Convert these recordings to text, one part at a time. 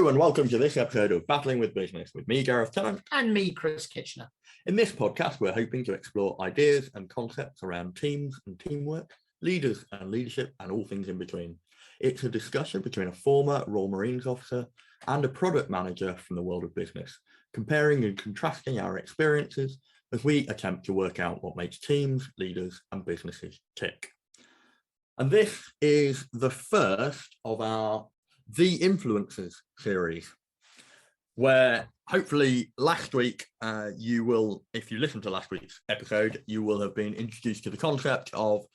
Hello and welcome to this episode of Battling with Business with me, Gareth Tennant. And me, Chris Kitchener. In this podcast, we're hoping to explore ideas and concepts around teams and teamwork, leaders and leadership, and all things in between. It's a discussion between a former Royal Marines officer and a product manager from the world of business, comparing and contrasting our experiences as we attempt to work out what makes teams, leaders, and businesses tick. And this is the first of our The Influencers series, where hopefully last week you will, if you listen to last week's episode, you will have been introduced to the concept of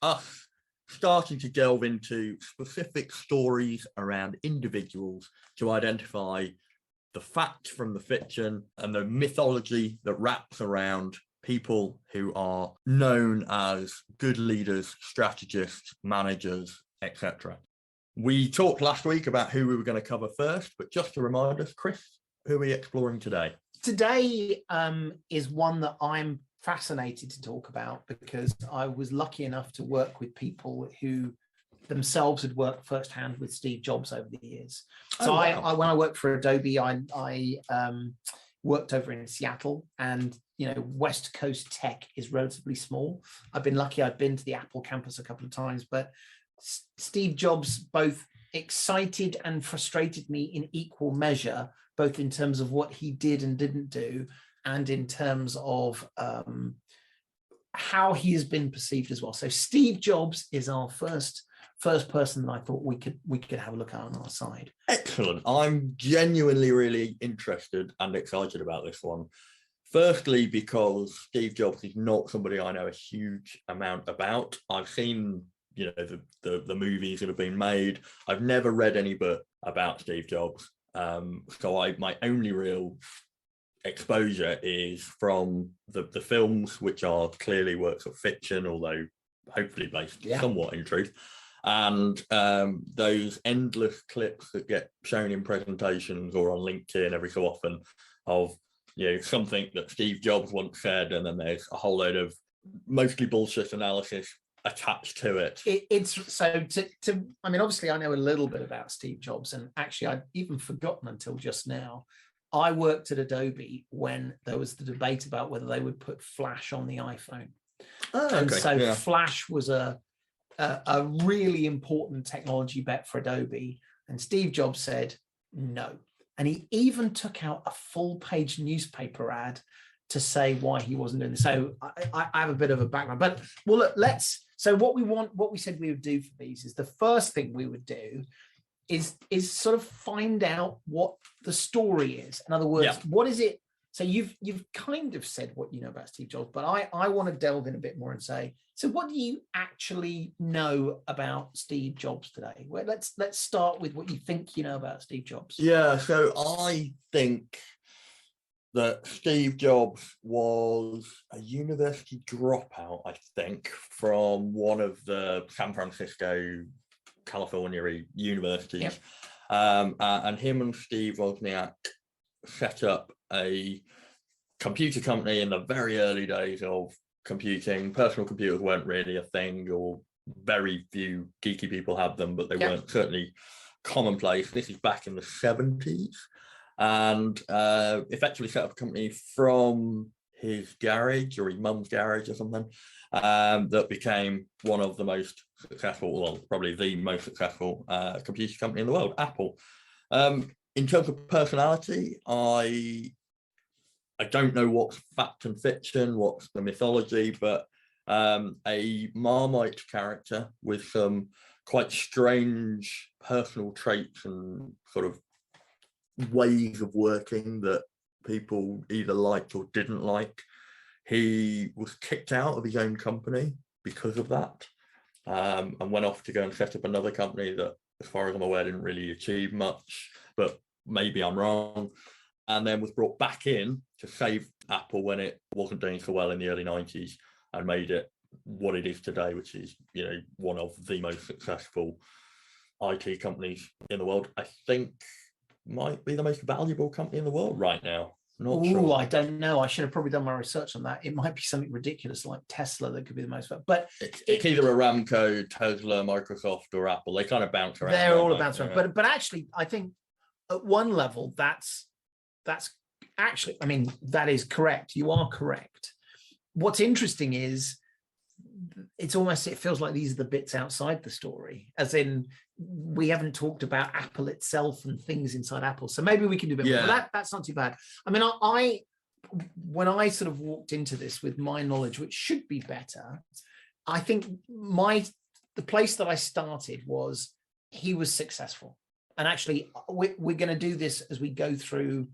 us starting to delve into specific stories around individuals to identify the fact from the fiction and the mythology that wraps around people who are known as good leaders, strategists, managers, etc. We talked last week about who we were going to cover first, but just to remind us, Chris, who are we exploring today? Today is one that I'm fascinated to talk about because I was lucky enough to work with people who themselves had worked firsthand with Steve Jobs over the years. So wow. When I worked for Adobe, I worked over in Seattle, and West Coast tech is relatively small. I've been lucky; I've been to the Apple campus a couple of times, but Steve Jobs both excited and frustrated me in equal measure, both in terms of what he did and didn't do, and in terms of how he has been perceived as well. So Steve Jobs is our first person that I thought we could have a look at on our side. Excellent. I'm genuinely really interested and excited about this one. Firstly, because Steve Jobs is not somebody I know a huge amount about. I've seen the movies that have been made. I've never read any book about Steve Jobs. So my only real exposure is from the films, which are clearly works of fiction, although hopefully based somewhat in truth. And those endless clips that get shown in presentations or on LinkedIn every so often of something that Steve Jobs once said, and then there's a whole load of mostly bullshit analysis attached to it. Obviously I know a little bit about Steve Jobs, and actually I'd even forgotten until just now. I worked at Adobe when there was the debate about whether they would put Flash on the iPhone. Flash was a really important technology bet for Adobe, and Steve Jobs said no. And he even took out a full-page newspaper ad to say why he wasn't doing this. So I have a bit of a background, but well, look, so what we said we would do for these is the first thing we would do is sort of find out what the story is. In other words, what is it? So you've kind of said what you know about Steve Jobs, but I want to delve in a bit more and say, so what do you actually know about Steve Jobs today? Well, let's start with what you think you know about Steve Jobs. Yeah, so I think that Steve Jobs was a university dropout, I think, from one of the San Francisco, California universities. Yep. And him and Steve Wozniak set up a computer company in the very early days of computing. Personal computers weren't really a thing, or very few geeky people had them, but they weren't certainly commonplace. This is back in the 70s. And effectively set up a company from his garage or his mum's garage or something that became one of the most successful, well, probably the most successful computer company in the world, Apple. In terms of personality, I don't know what's fact and fiction, what's the mythology, but a Marmite character with some quite strange personal traits and sort of ways of working that people either liked or didn't like. He was kicked out of his own company because of that, and went off to go and set up another company that, as far as I'm aware, didn't really achieve much, but maybe I'm wrong. And then was brought back in to save Apple when it wasn't doing so well in the early 90s, and made it what it is today, which is one of the most successful IT companies in the world. I think might be the most valuable company in the world right now. Not sure. I don't know. I should have probably done my research on that. It might be something ridiculous like Tesla that could be the most valuable. But it's either Aramco, Tesla, Microsoft, or Apple. They kind of bounce around. They're all bounce around. But actually, I think at one level, that's actually, I mean, that is correct. You are correct. What's interesting is it feels like these are the bits outside the story, as in we haven't talked about Apple itself and things inside Apple. So maybe we can do a bit more, but that's not too bad. I mean, when I sort of walked into this with my knowledge, which should be better, I think the place that I started was he was successful. And actually, we're going to do this as we go through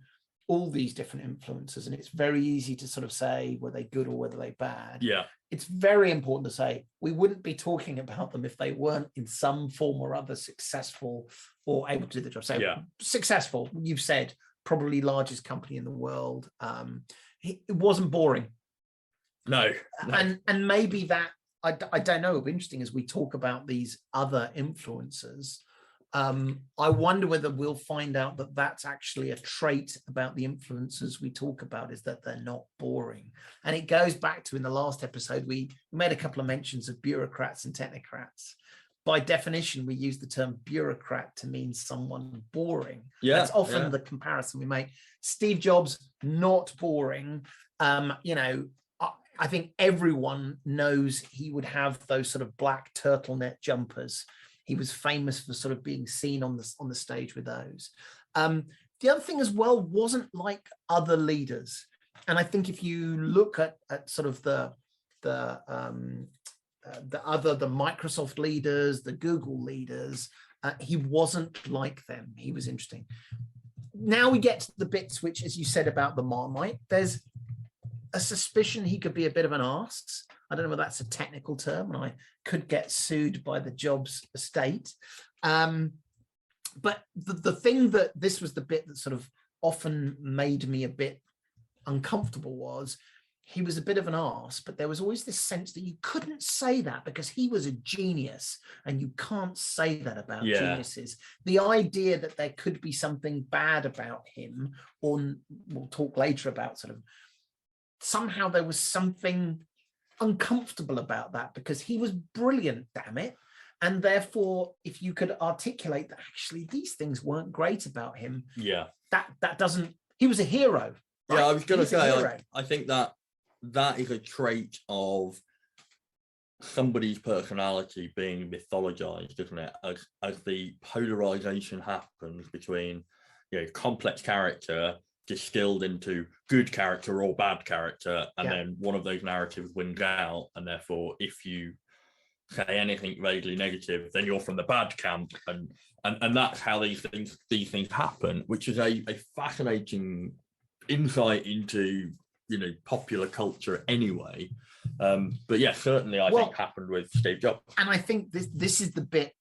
all these different influencers, and it's very easy to sort of say were they good or whether they bad. Yeah, it's very important to say we wouldn't be talking about them if they weren't in some form or other successful or able to do the job. So successful, you've said, probably largest company in the world. It wasn't boring. No. And maybe that I don't know. It'll be interesting as we talk about these other influencers. I wonder whether we'll find out that that's actually a trait about the influencers we talk about, is that they're not boring. And it goes back to, in the last episode, we made a couple of mentions of bureaucrats and technocrats. By definition, we use the term bureaucrat to mean someone boring. That's often the comparison we make. Steve Jobs, not boring. I think everyone knows he would have those sort of black turtleneck jumpers. He was famous for sort of being seen on the stage with those. The other thing as well, wasn't like other leaders. And I think if you look at sort of the Microsoft leaders, the Google leaders, he wasn't like them. He was interesting. Now we get to the bits which, as you said about the Marmite, there's a suspicion he could be a bit of an arse. I don't know whether that's a technical term, and I could get sued by the Jobs estate. But the thing that this was the bit that sort of often made me a bit uncomfortable was he was a bit of an arse, but there was always this sense that you couldn't say that because he was a genius, and you can't say that about geniuses. The idea that there could be something bad about him, or we'll talk later about sort of somehow there was something uncomfortable about that because he was brilliant, damn it. And therefore, if you could articulate that actually these things weren't great about him, that doesn't, he was a hero. Right? Yeah, I was going to say, I think that is a trait of somebody's personality being mythologized, isn't it? As the polarization happens between, complex character distilled into good character or bad character, and then one of those narratives wins out, and therefore if you say anything vaguely negative, then you're from the bad camp, and that's how these things happen, which is a fascinating insight into popular culture anyway. But certainly I think happened with Steve Jobs. And I think this is the bit,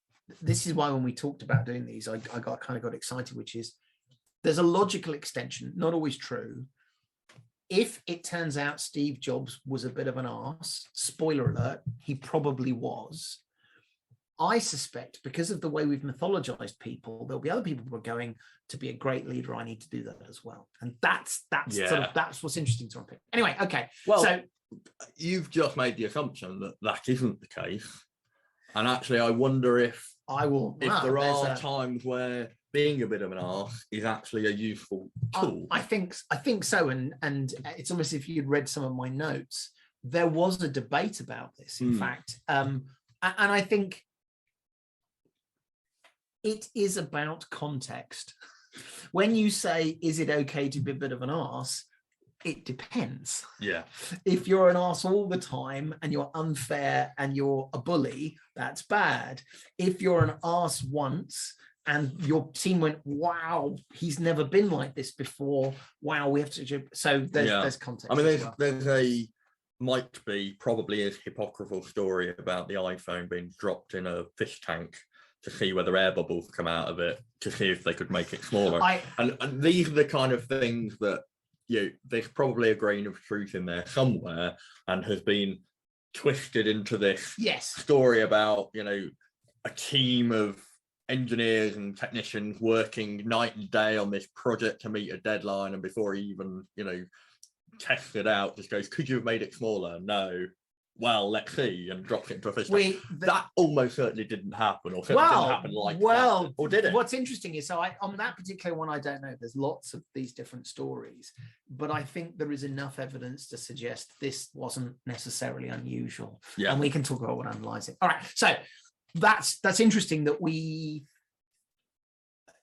this is why when we talked about doing these, I got excited, which is there's a logical extension, not always true. If it turns out Steve Jobs was a bit of an arse, spoiler alert, he probably was. I suspect because of the way we've mythologized people, there'll be other people who are going, to be a great leader, I need to do that as well. And that's what's interesting to unpick. Anyway, okay. Well, so you've just made the assumption that isn't the case. And actually, I wonder if there are times where being a bit of an arse is actually a useful tool. I think so. And it's almost, if you'd read some of my notes, there was a debate about this, in fact. And I think it is about context. When you say, is it okay to be a bit of an arse? It depends. Yeah. If you're an arse all the time and you're unfair and you're a bully, that's bad. If you're an arse once and your team went, wow, he's never been like this before. Wow, we have to. So there's context. I mean, there's might be probably a hypocritical story about the iPhone being dropped in a fish tank to see whether air bubbles come out of it, to see if they could make it smaller. And these are the kind of things that, there's probably a grain of truth in there somewhere, and has been twisted into this story about, a team of engineers and technicians working night and day on this project to meet a deadline, and before he even, tests it out, just goes, could you have made it smaller? No. well, let's see, and drops it into a fish tank. That almost certainly didn't happen, or certainly didn't happen like that. Or did it? What's interesting is, on that particular one, I don't know. There's lots of these different stories, but I think there is enough evidence to suggest this wasn't necessarily unusual. Yeah. And we can talk about what underlies it. All right, so that's interesting that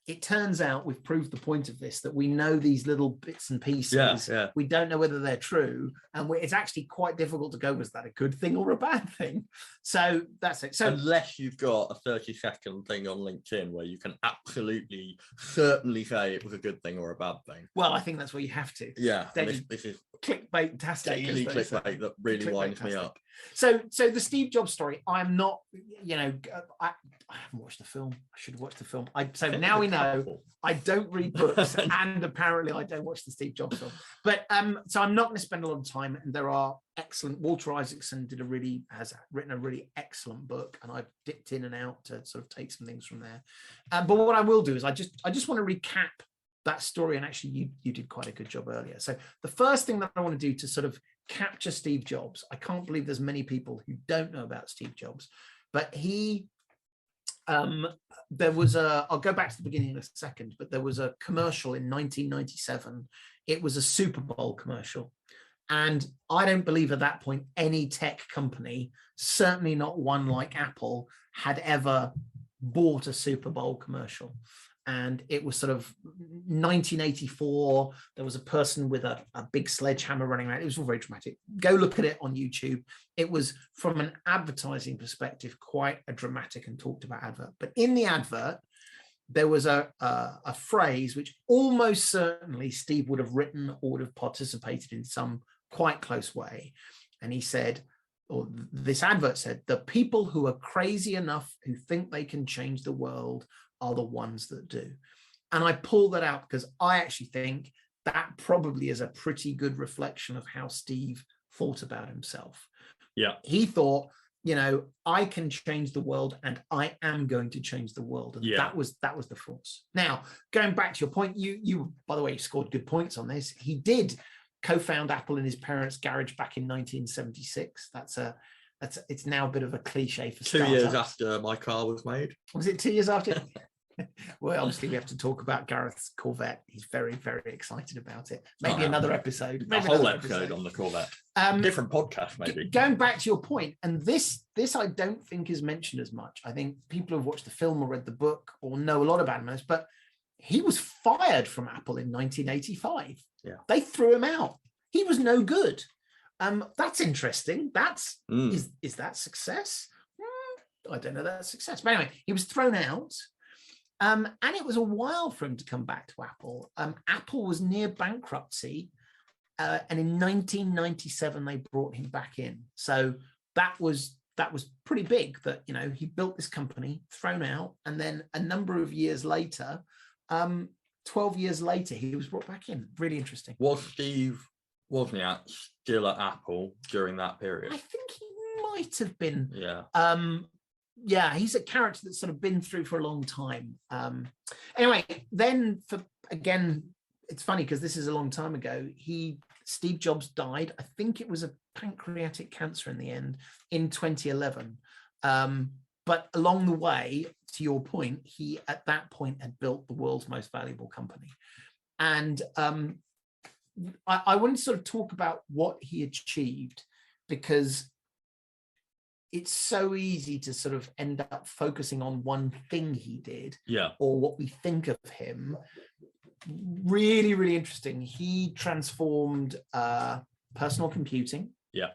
it turns out we've proved the point of this, that we know these little bits and pieces. Yeah. We don't know whether they're true. And it's actually quite difficult to go, was that a good thing or a bad thing? So that's it. So unless you've got a 30-second thing on LinkedIn where you can absolutely certainly say it was a good thing or a bad thing. Well, I think that's where you have to. Yeah. This is clickbait-tastic. Daily clickbait that really winds me up. So the Steve Jobs story, I'm not, I haven't watched the film. I should have watched the film. So now we know I don't read books, and apparently I don't watch the Steve Jobs film. But so I'm not going to spend a lot of time. And there are excellent. Walter Isaacson has written a really excellent book, and I've dipped in and out to sort of take some things from there. But what I will do is I just want to recap that story, and actually you did quite a good job earlier. So the first thing that I want to do to sort of capture Steve Jobs, I can't believe there's many people who don't know about Steve Jobs, but there was I'll go back to the beginning in a second, but there was a commercial in 1997. It was a Super Bowl commercial. And I don't believe at that point any tech company, certainly not one like Apple, had ever bought a Super Bowl commercial. And it was sort of 1984. There was a person with a big sledgehammer running around. It was all very dramatic. Go look at it on YouTube. It was, from an advertising perspective, quite a dramatic and talked about advert. But in the advert, there was a phrase which almost certainly Steve would have written or would have participated in some quite close way. And he said, or this advert said, the people who are crazy enough who think they can change the world are the ones that do. And I pull that out because I actually think that probably is a pretty good reflection of how Steve thought about himself. Yeah. He thought, I can change the world, and I am going to change the world. And that was the force. Now, going back to your point, you by the way, scored good points on this. He did co-found Apple in his parents' garage back in 1976. It's now a bit of a cliche for 2 years after my car was made. Was it 2 years after? Well, obviously we have to talk about Gareth's Corvette. He's very, very excited about it. Maybe another episode. Maybe a whole episode on the Corvette. Different podcast, maybe. Going back to your point, and this I don't think is mentioned as much. I think people who've watched the film or read the book or know a lot about him, but he was fired from Apple in 1985. Yeah. They threw him out. He was no good. That's interesting. Is that success? I don't know that's success. But anyway, he was thrown out. And it was a while for him to come back to Apple. Apple was near bankruptcy. And in 1997, they brought him back in. So that was pretty big that, he built this company, thrown out. And then a number of years later, 12 years later, he was brought back in. Really interesting. Was Steve Wozniak still at Apple during that period? I think he might have been. Yeah. He's a character that's sort of been through for a long time. Anyway, then it's funny because this is a long time ago. Steve Jobs died. I think it was a pancreatic cancer in the end in 2011. But along the way, to your point, he at that point had built the world's most valuable company. And I want to sort of talk about what he achieved, because it's so easy to sort of end up focusing on one thing he did, or what we think of him. Really, really interesting. He transformed personal computing. Yeah.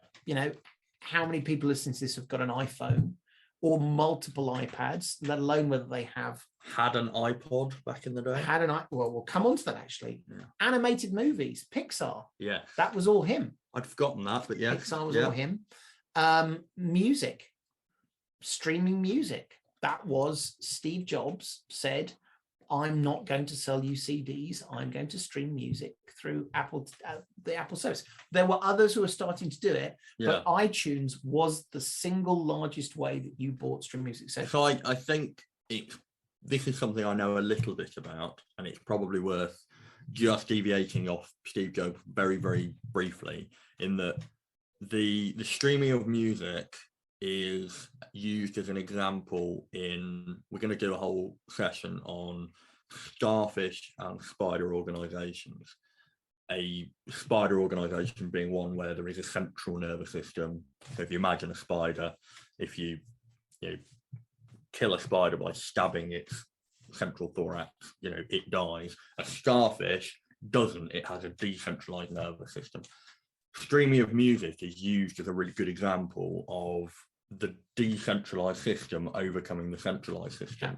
How many people listening to this have got an iPhone or multiple iPads, let alone whether they have had an iPod back in the day? Well, we'll come on to that actually. Yeah. Animated movies, Pixar. Yeah. That was all him. I'd forgotten that, but yeah. Pixar was all him. Music, streaming music. That was Steve Jobs said, I'm not going to sell you CDs. I'm going to stream music through Apple, the Apple service. There were others who were starting to do it, but iTunes was the single largest way that you bought stream music. So I think this is something I know a little bit about, and it's probably worth just deviating off Steve Jobs very, very briefly, in that the streaming of music is used as an example in, we're going to do a whole session on starfish and spider organizations. A spider organization being one where there is a central nervous system. So if you imagine a spider, if you kill a spider by stabbing its central thorax, it dies. A starfish doesn't. It has a decentralized nervous system. Streaming of music is used as a really good example of the decentralized system overcoming the centralized system.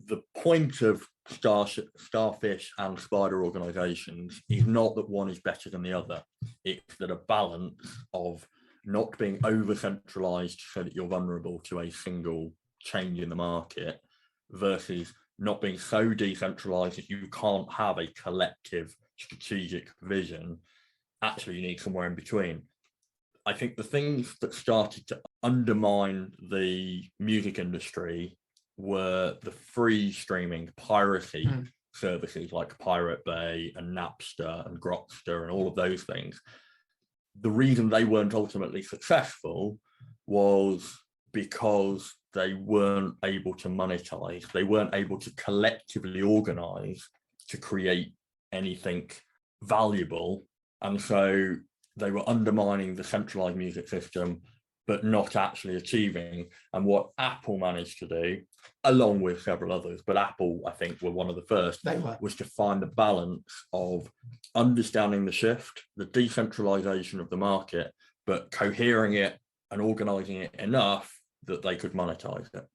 The point of starfish and spider organizations is not that one is better than the other. It's that a balance of not being over centralized so that you're vulnerable to a single change in the market versus not being so decentralized that you can't have a collective strategic vision. Actually, you need somewhere in between. I think the things that started to undermine the music industry were the free streaming piracy services like Pirate Bay and Napster and Grokster and all of those things. The reason they weren't ultimately successful was because they weren't able to monetize. They weren't able to collectively organize to create anything valuable. And so they were undermining the centralized music system, but not actually achieving. And what Apple managed to do, along with several others, but Apple, I think, were one of the first, was to find the balance of understanding the shift, the decentralization of the market, but cohering it and organizing it enough that they could monetize it.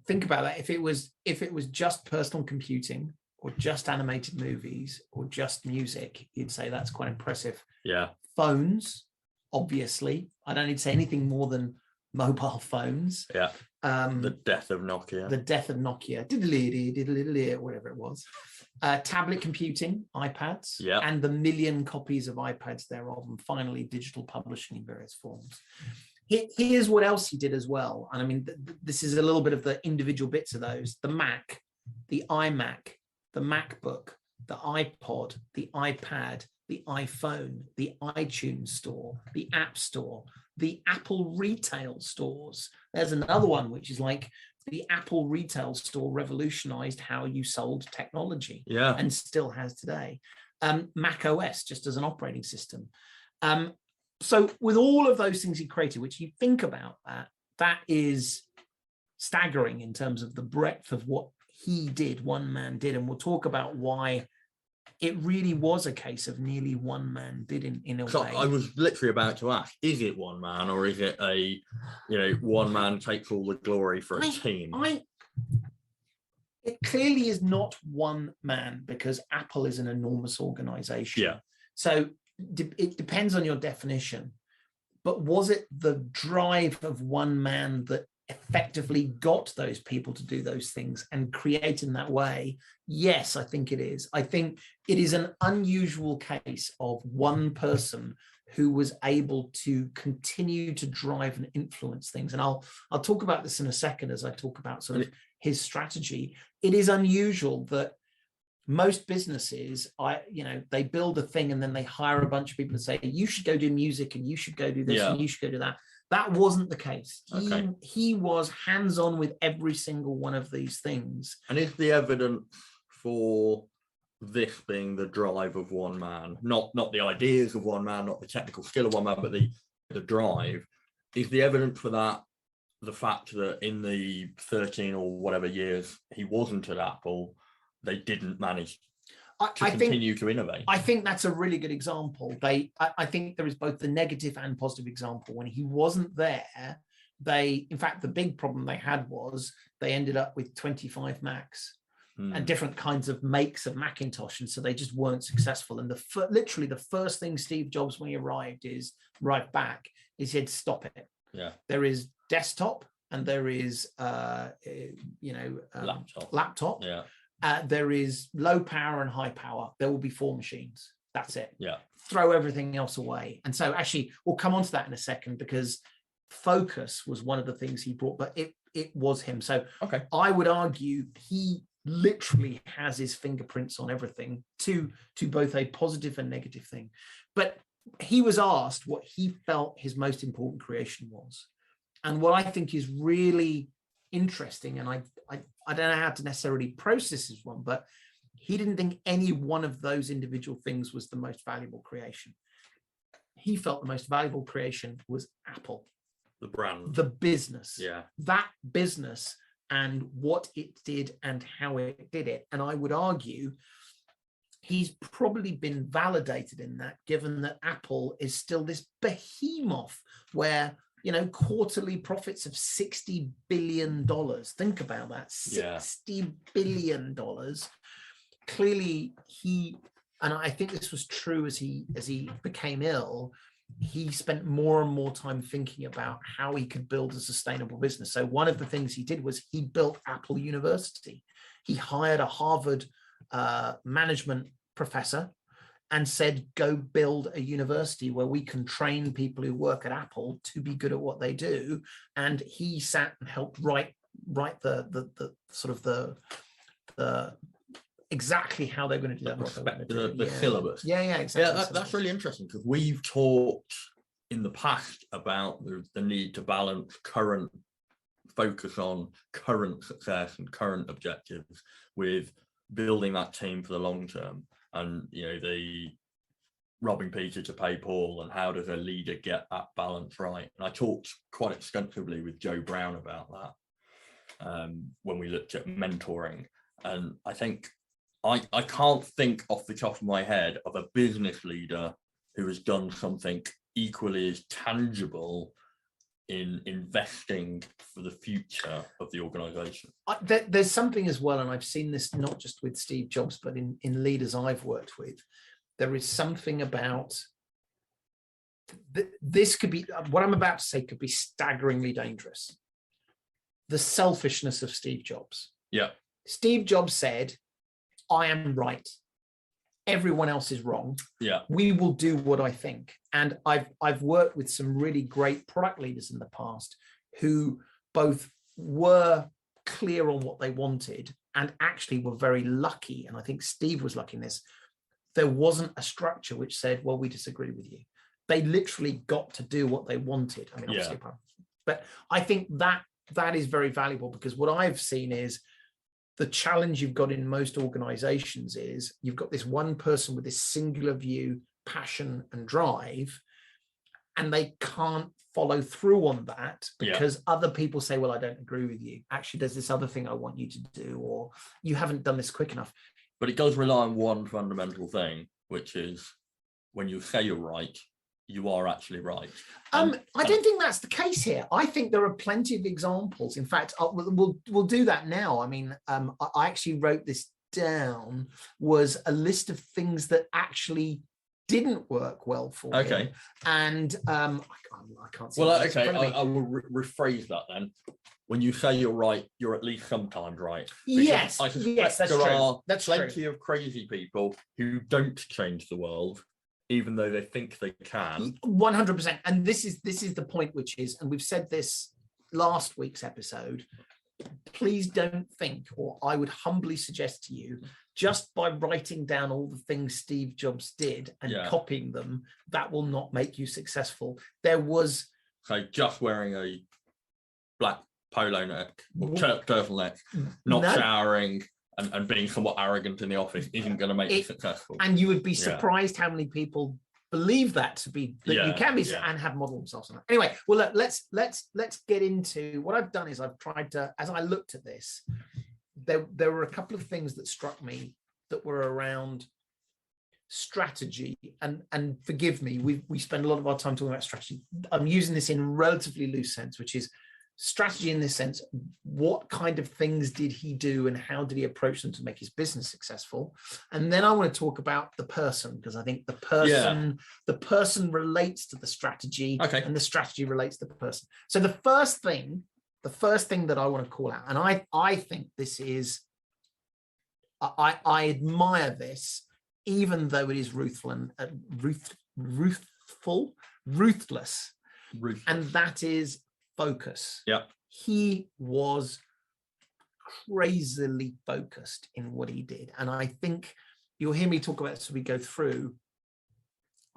Think about that. If it was just personal computing or just animated movies or just music, you'd say that's quite impressive. Yeah. Phones, obviously. I don't need to say anything more than mobile phones. Yeah. The death of Nokia. The death of Nokia. Diddly, whatever it was. Tablet computing, iPads, and the million copies of iPads thereof, and finally digital publishing in various forms. Here's what else he did as well. And I mean, this is a little bit of the individual bits of those. The Mac, the iMac, the MacBook, the iPod, the iPad, the iPhone, the iTunes store, the App Store, the Apple retail stores. There's another one, which is like the Apple retail store revolutionized how you sold technology, and still has today. Mac OS, just as an operating system. So with all of those things he created, which you think about that is staggering in terms of the breadth of what he did, one man did. And we'll talk about why it really was a case of nearly one man did in a way. I was literally about to ask, is it one man or is it a, one man takes all the glory for a team? It clearly is not one man because Apple is an enormous organization. Yeah. So it depends on your definition. But was it the drive of one man that effectively got those people to do those things and create in that way? Yes, I think it is. I think it is an unusual case of one person who was able to continue to drive and influence things. And I'll talk about this in a second as I talk about sort of his strategy. It is unusual that most businesses, they build a thing and then they hire a bunch of people to say, you should go do music and you should go do this and you should go do that. That wasn't the case. He was hands-on with every single one of these things. And is the evidence for this being the drive of one man, not the ideas of one man, not the technical skill of one man, but the drive, is the evidence for that the fact that in the 13 or whatever years he wasn't at Apple, they didn't manage to continue to innovate? I think that's a really good example. I think there is both the negative and positive example. When he wasn't there, in fact, the big problem they had was they ended up with 25 Macs and different kinds of makes of Macintosh. And so they just weren't successful. And literally the first thing Steve Jobs, when he arrived back, he said, stop it. Yeah. There is desktop and there is, laptop. Yeah. There is low power and high power. There will be 4 machines. That's it. Yeah. Throw everything else away. And so actually, we'll come on to that in a second because focus was one of the things he brought, but it was him. So I would argue he literally has his fingerprints on everything to both a positive and negative thing. But he was asked what he felt his most important creation was. And what I think is really interesting, and I don't know how to necessarily process this one, but he didn't think any one of those individual things was the most valuable creation. He felt the most valuable creation was Apple. The brand. The business. Yeah. That business and what it did and how it did it. And I would argue he's probably been validated in that, given that Apple is still this behemoth where, you know, quarterly profits of $60 billion. Think about that. $60 billion. Clearly and I think this was true as he became ill, he spent more and more time thinking about how he could build a sustainable business. So one of the things he did was he built Apple University. He hired a Harvard management professor and said, go build a university where we can train people who work at Apple to be good at what they do. And he sat and helped write the sort of the exactly how they're going to do that. The syllabus. Yeah, exactly. Yeah, that's really interesting, because we've talked in the past about the need to balance focus on current success and current objectives with building that team for the long term. And, you know, the robbing Peter to pay Paul, and how does a leader get that balance right? And I talked quite extensively with Joe Brown about that when we looked at mentoring. And I think I can't think off the top of my head of a business leader who has done something equally as tangible in investing for the future of the organization. There's something as well, and I've seen this not just with Steve Jobs, but in leaders I've worked with. There is something about this could be, what I'm about to say could be staggeringly dangerous. The selfishness of Steve Jobs. Yeah. Steve Jobs said, I am right. Everyone else is wrong. Yeah. We will do what I think. And I've worked with some really great product leaders in the past who both were clear on what they wanted and actually were very lucky. And I think Steve was lucky in this. There wasn't a structure which said, well, we disagree with you. They literally got to do what they wanted. I mean, obviously, but I think that is very valuable, because what I've seen is the challenge you've got in most organizations is you've got this one person with this singular view, passion and drive, and they can't follow through on that because other people say, well, I don't agree with you. Actually, there's this other thing I want you to do, or you haven't done this quick enough. But it does rely on one fundamental thing, which is when you say you're right, you are actually right. I don't think that's the case here. I think there are plenty of examples. In fact, we'll do that now. I mean, I actually wrote this down, was a list of things that actually didn't work well for him. And I can't see. Well, okay, I will rephrase that then. When you say you're right, you're at least sometimes right. Yes, I suspect that's there true. are That's plenty of crazy people who don't change the world, even though they think they can. 100%. And this is the point, which is, and we've said this last week's episode, please don't think, or I would humbly suggest to you, just by writing down all the things Steve Jobs did and copying them, that will not make you successful. There was... So just wearing a black polo neck or turtleneck, not showering, and being somewhat arrogant in the office isn't going to make you successful. And you would be surprised how many people believe that to be you can be and have modeled themselves on that. Anyway, well, let's get into what I've done. Is I've tried to, as I looked at this, there were a couple of things that struck me that were around strategy, and forgive me, we spend a lot of our time talking about strategy. I'm using this in a relatively loose sense, which is strategy in this sense. What kind of things did he do and how did he approach them to make his business successful? And then I want to talk about the person, because I think the person relates to the strategy, and the strategy relates to the person. So the first thing that I want to call out, and I think this is, I admire this, even though it is ruthless, and that is focus. He was crazily focused in what he did, and I think you'll hear me talk about this as we go through.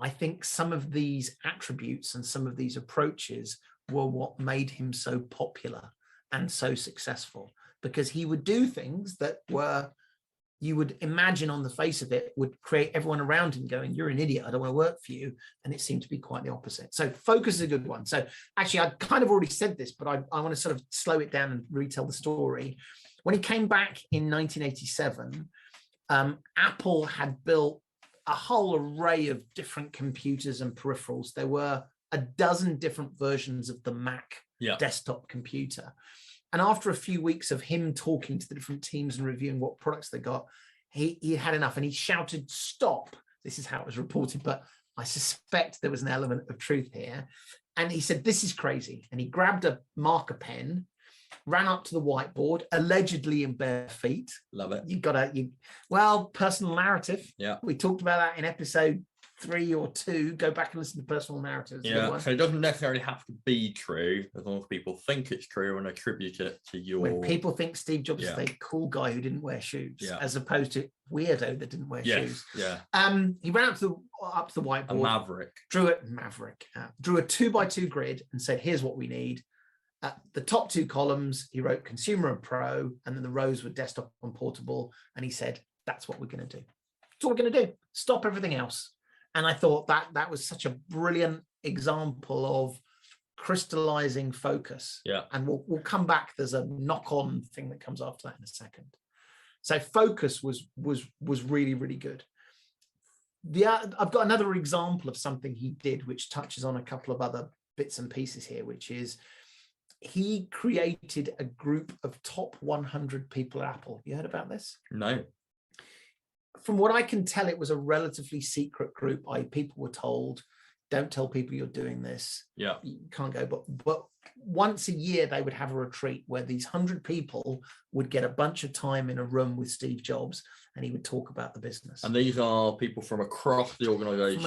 I think some of these attributes and some of these approaches were what made him so popular and so successful, because he would do things that were, you would imagine on the face of it, would create everyone around him going, you're an idiot, I don't want to work for you. And it seemed to be quite the opposite. So focus is a good one. So actually, I kind of already said this, but I want to sort of slow it down and retell the story. When he came back in 1987, Apple had built a whole array of different computers and peripherals. There were a dozen different versions of the Mac desktop computer. And after a few weeks of him talking to the different teams and reviewing what products they got, he had enough and he shouted, stop. This is how it was reported, but I suspect there was an element of truth here. And he said, this is crazy. And he grabbed a marker pen, ran up to the whiteboard, allegedly in bare feet. Love it. Personal narrative. Yeah. We talked about that in episode 3 or 2. Go back and listen to personal narratives. Yeah. So it doesn't necessarily have to be true, as long as people think it's true and attribute it to your. When people think Steve Jobs is a cool guy who didn't wear shoes, as opposed to weirdo that didn't wear shoes. Yeah. He ran up to the whiteboard. A maverick. Drew a 2x2 grid and said, here's what we need. The top 2 columns, he wrote consumer and pro, and then the rows were desktop and portable. And he said, that's what we're going to do. That's what we're going to do. Stop everything else. And I thought that was such a brilliant example of crystallizing focus. Yeah. And we'll come back. There's a knock-on thing that comes after that in a second. So focus was really, really good. I've got another example of something he did, which touches on a couple of other bits and pieces here, which is he created a group of top 100 people at Apple. You heard about this? No. From what I can tell, it was a relatively secret group. People were told, don't tell people you're doing this. Yeah. You can't go. But once a year, they would have a retreat where these 100 people would get a bunch of time in a room with Steve Jobs, and he would talk about the business. And these are people from across the organization.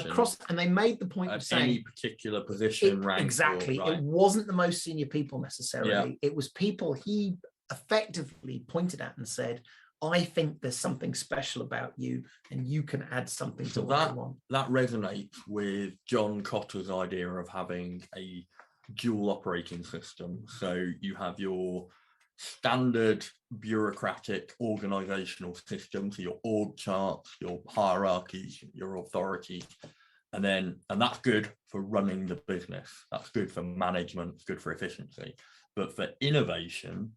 And they made the point of saying any particular position, rank. Exactly. Right. It wasn't the most senior people necessarily. Yeah. It was people he effectively pointed at and said, I think there's something special about you, and you can add something to what you want. That resonates with John Cotter's idea of having a dual operating system. So you have your standard bureaucratic organizational system, so your org charts, your hierarchies, your authorities, and that's good for running the business. That's good for management, it's good for efficiency. But for innovation,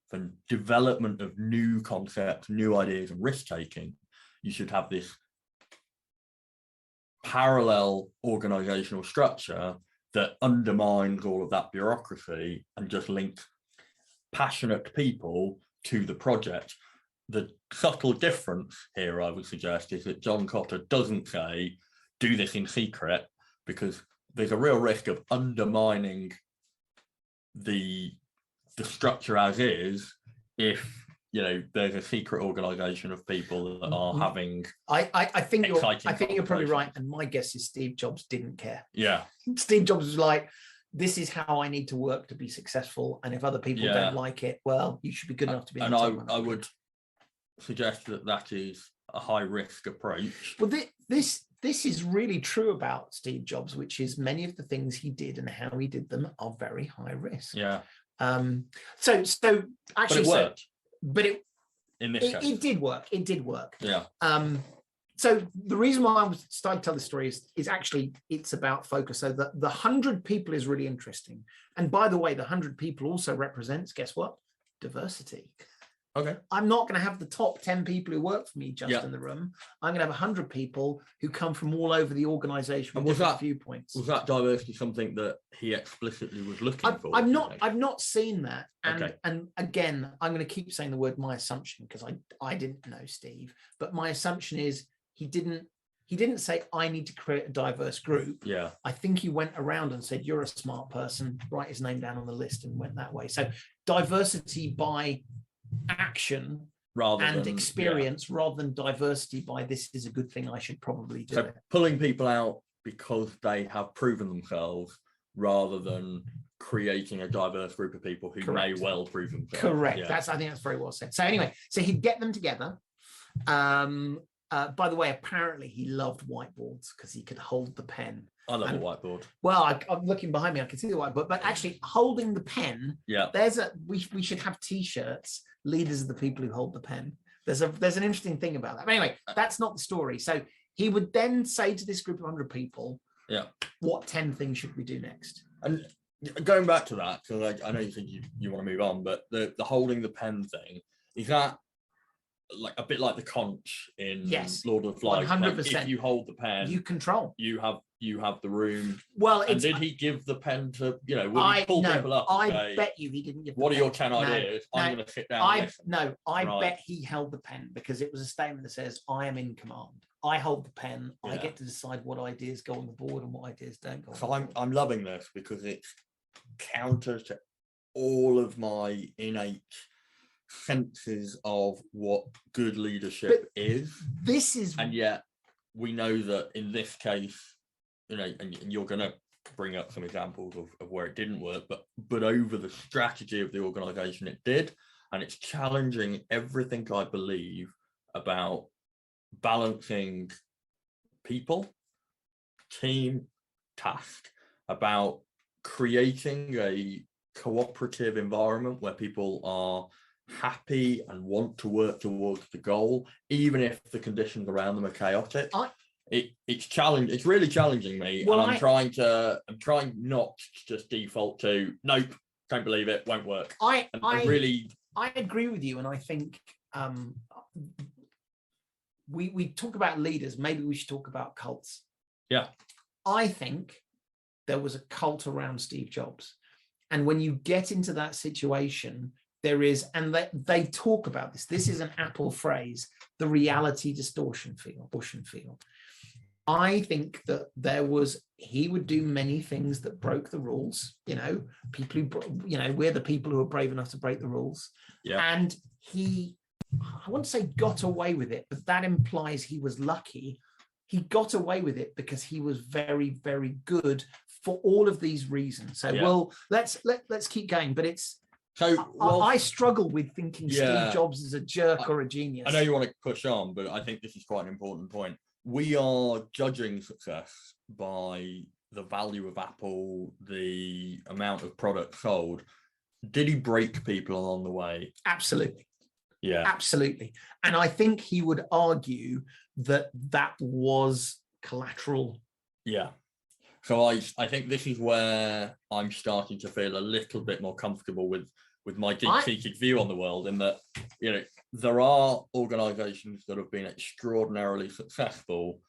for development of new concepts, new ideas, and risk-taking, you should have this parallel organizational structure that undermines all of that bureaucracy and just links passionate people to the project. The subtle difference here, I would suggest, is that John Cotter doesn't say, do this in secret, because there's a real risk of undermining the structure as is if there's a secret organization of people that are having I think you're probably right, and my guess is Steve Jobs didn't care. Yeah. Steve Jobs was like, this is how I need to work to be successful, and if other people don't like it, well, you should be good enough to be. And I would suggest that is a high risk approach. Well, this is really true about Steve Jobs, which is many of the things he did and how he did them are very high risk. Yeah. So actually, it did work. It did work. Yeah. So the reason why I was starting to tell the story is actually it's about focus. So the 100 people is really interesting. And by the way, the 100 people also represents, guess what? Diversity. Okay. I'm not going to have the top 10 people who work for me just in the room. I'm going to have 100 people who come from all over the organization with different viewpoints. Was that diversity something that he explicitly was looking for? I've not seen that. And again, I'm going to keep saying the word my assumption, because I didn't know Steve, but my assumption is he didn't say, I need to create a diverse group. Yeah. I think he went around and said, you're a smart person, write his name down on the list, and went that way. So diversity by action and experience, rather than diversity by this is a good thing, I should probably do it. Pulling people out because they have proven themselves, rather than creating a diverse group of people who may well prove themselves. Correct. Yeah. I think that's very well said. So anyway, so he'd get them together. by the way, apparently he loved whiteboards because he could hold the pen. I love a whiteboard. Well, I'm looking behind me, I can see the whiteboard, but actually holding the pen, we should have T-shirts, leaders of the people who hold the pen. There's an interesting thing about that. But anyway, that's not the story. So he would then say to this group of 100 people, what 10 things should we do next? And going back to that, because I know you think you want to move on, but the holding the pen thing, is that like a bit like the conch in Lord of the Flies? 100%. Like if you hold the pen, you control. You have the room. Well, and did he give the pen to, will he pull people up? I bet you he didn't give. What are your 10 ideas? I'm going to sit down. I bet he held the pen because it was a statement that says, "I am in command. I hold the pen. I get to decide what ideas go on the board and what ideas don't go." So I'm loving this because it's counter to all of my innate senses of what good leadership is. And yet we know that in this case, and you're going to bring up some examples of where it didn't work, but over the strategy of the organization it did, and it's challenging everything I believe about balancing people, team, task, about creating a cooperative environment where people are happy and want to work towards the goal, even if the conditions around them are chaotic. It's challenging. It's really challenging me, and I'm trying not to just default to nope, don't believe it, won't work. I agree with you, and I think we talk about leaders. Maybe we should talk about cults. Yeah, I think there was a cult around Steve Jobs, and when you get into that situation, there is, and they talk about this. This is an Apple phrase: the reality distortion field. I think that he would do many things that broke the rules. People who, we're the people who are brave enough to break the rules. Yeah. And I wouldn't say got away with it, but that implies he was lucky. He got away with it because he was very, very good for all of these reasons. So, well, let's keep going. But it's, I struggle with thinking Steve Jobs is a jerk or a genius. I know you want to push on, but I think this is quite an important point. We are judging success by the value of Apple, the amount of products sold. Did he break people along the way? Absolutely. Yeah. Absolutely. And I think he would argue that was collateral. Yeah. So I think this is where I'm starting to feel a little bit more comfortable with my deep-seated view on the world, in that, there are organizations that have been extraordinarily successful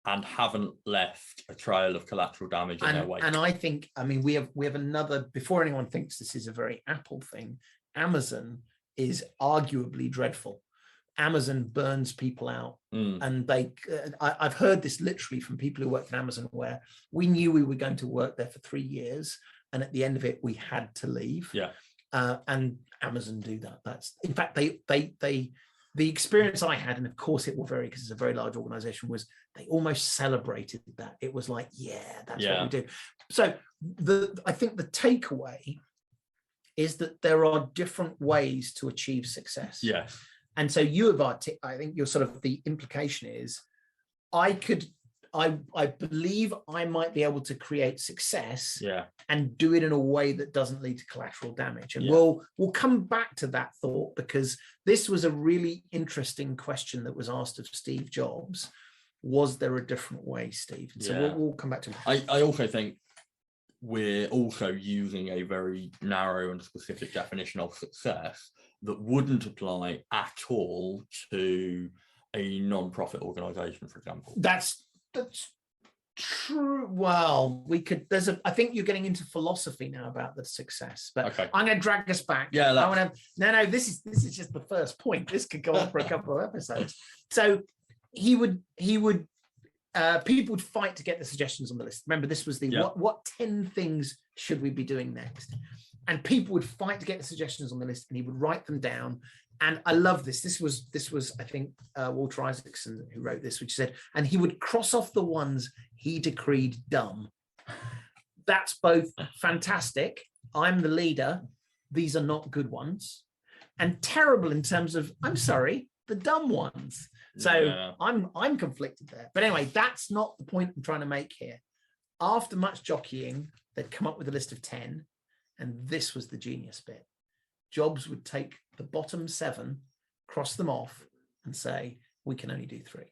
and haven't left a trail of collateral damage in their wake. And I think, we have another, before anyone thinks this is a very Apple thing, Amazon is arguably dreadful. Amazon burns people out. And I've heard this literally from people who work at Amazon, where we knew we were going to work there for 3 years, and at the end of it, we had to leave. Yeah. And Amazon do that. That's, in fact, the experience I had, and of course it will vary because it's a very large organization, was they almost celebrated that. It was like, that's what we do. So I think the takeaway is that there are different ways to achieve success. Yes. And so I think your sort of the implication is, I believe I might be able to create success and do it in a way that doesn't lead to collateral damage. And we'll come back to that thought, because this was a really interesting question that was asked of Steve Jobs. Was there a different way, Steve? And so we'll come back to it. I also think we're also using a very narrow and specific definition of success that wouldn't apply at all to a non-profit organization, for example. That's true. Well, I think you're getting into philosophy now about the success, but okay. I'm going to drag us back. Yeah. No, this is just the first point. This could go on for a couple of episodes. So people would fight to get the suggestions on the list. Remember, this was what 10 things should we be doing next? And people would fight to get the suggestions on the list, and he would write them down. And I love this. This was I think Walter Isaacson who wrote this, which said, and he would cross off the ones he decreed dumb. That's both fantastic. I'm the leader. These are not good ones. And terrible in terms of, I'm sorry, the dumb ones. So I'm conflicted there. But anyway, that's not the point I'm trying to make here. After much jockeying, they'd come up with a list of 10, and this was the genius bit. Jobs would take the bottom 7, cross them off, and say, we can only do 3.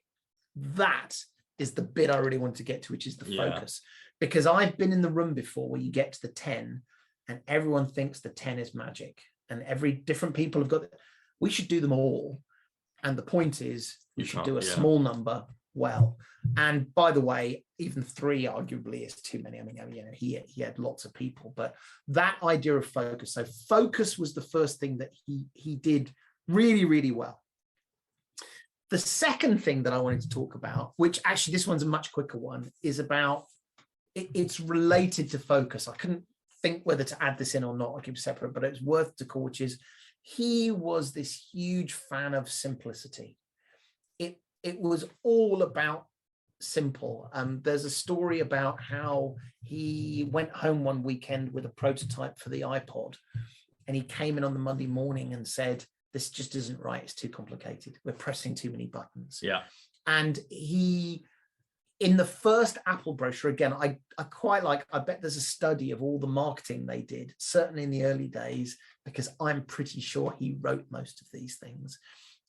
That is the bit I really want to get to, which is the focus. Because I've been in the room before where you get to the 10 and everyone thinks the 10 is magic. And different people have got, we should do them all. And the point is, we should do a small number well. And by the way, even 3 arguably is too many. I mean, he had lots of people, but that idea of focus. So focus was the first thing that he did really, really well. The second thing that I wanted to talk about, which actually this one's a much quicker one, is about, it's related to focus. I couldn't think whether to add this in or not. I'll keep it separate, but it's worth to call, which is he was this huge fan of simplicity. It was all about simple. There's a story about how he went home one weekend with a prototype for the iPod, and he came in on the Monday morning and said, this just isn't right. It's too complicated. We're pressing too many buttons. Yeah. And he, in the first Apple brochure, again, I quite like, I bet there's a study of all the marketing they did, certainly in the early days, because I'm pretty sure he wrote most of these things.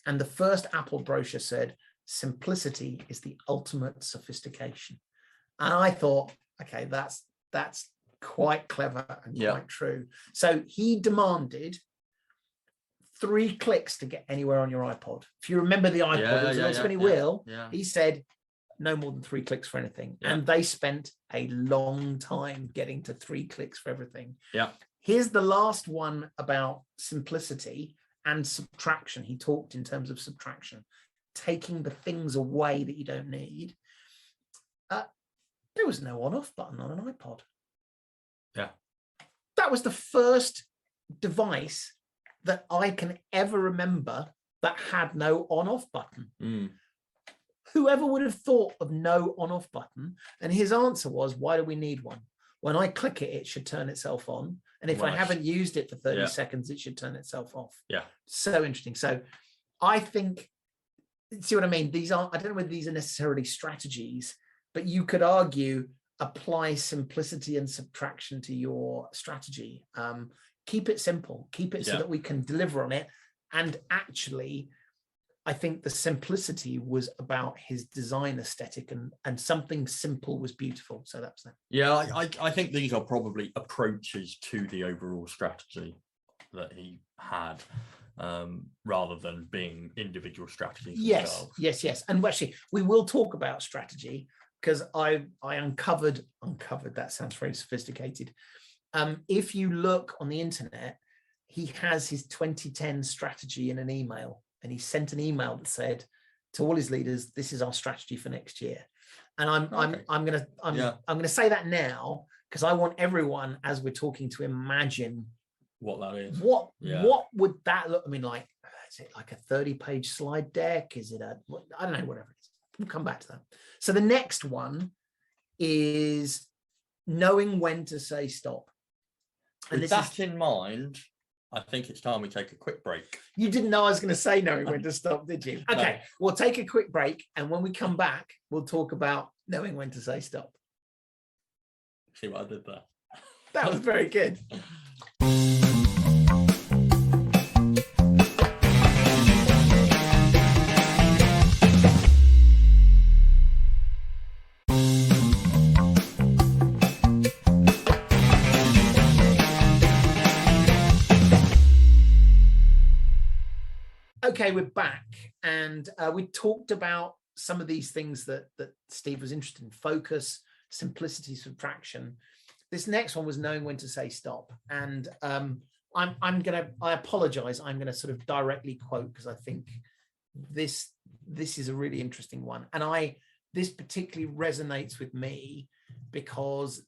And the first Apple brochure said, simplicity is the ultimate sophistication. And I thought, okay, that's quite clever and quite true. So he demanded 3 clicks to get anywhere on your iPod. If you remember the iPod, it was a little spinny wheel. He said no more than 3 clicks for anything. And they spent a long time getting to 3 clicks for everything. Here's the last one about simplicity and subtraction. He talked in terms of subtraction, taking the things away that you don't need. There was no on-off button on an iPod. That was the first device that I can ever remember that had no on-off button. Whoever would have thought of no on-off button? And his answer was, why do we need one? When I click it, it should turn itself on. And if I haven't used it for 30 seconds, it should turn itself off. So interesting. So I think, see what I mean? These aren't, I don't know whether these are necessarily strategies, but you could argue, apply simplicity and subtraction to your strategy. Keep it simple, keep it so that we can deliver on it. And actually, I think the simplicity was about his design aesthetic, and something simple was beautiful. So that's that. Yeah, I think these are probably approaches to the overall strategy that he had, rather than being individual strategies. Yes. And actually, we will talk about strategy, because I uncovered, that sounds very sophisticated. If you look on the internet, he has his 2010 strategy in an email, and he sent an email that said to all his leaders, "This is our strategy for next year." And I'm gonna say that now, because I want everyone, as we're talking, to imagine what that is. What would that look? I mean, like, is it like a 30-page slide deck? Is it I don't know, whatever it is. We'll come back to that. So the next one is knowing when to say stop. And with that in mind, I think it's time we take a quick break. You didn't know I was going to say knowing when to stop, did you? Okay, we'll take a quick break, and when we come back, we'll talk about knowing when to say stop. See what I did there? That was very good. Okay, we're back, and we talked about some of these things that Steve was interested in: focus, simplicity, subtraction. This next one was knowing when to say stop, and I apologize, I'm gonna sort of directly quote, because I think this is a really interesting one, and this particularly resonates with me, because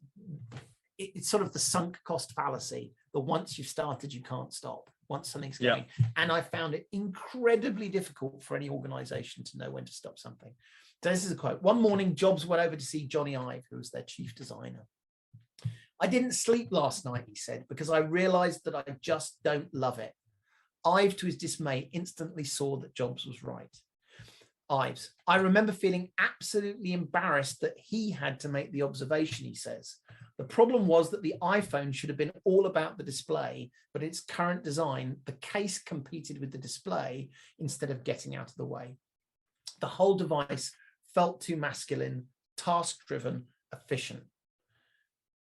it's sort of the sunk cost fallacy, that once you've started, you can't stop. Once something's going, and I found it incredibly difficult for any organization to know when to stop something. So this is a quote. One morning, Jobs went over to see Johnny Ive, who was their chief designer. "I didn't sleep last night," he said, "because I realized that I just don't love it." Ive, to his dismay, instantly saw that Jobs was right. Ives. I remember feeling absolutely embarrassed that he had to make the observation, he says. The problem was that the iPhone should have been all about the display, but its current design, the case competed with the display instead of getting out of the way. The whole device felt too masculine, task-driven, efficient.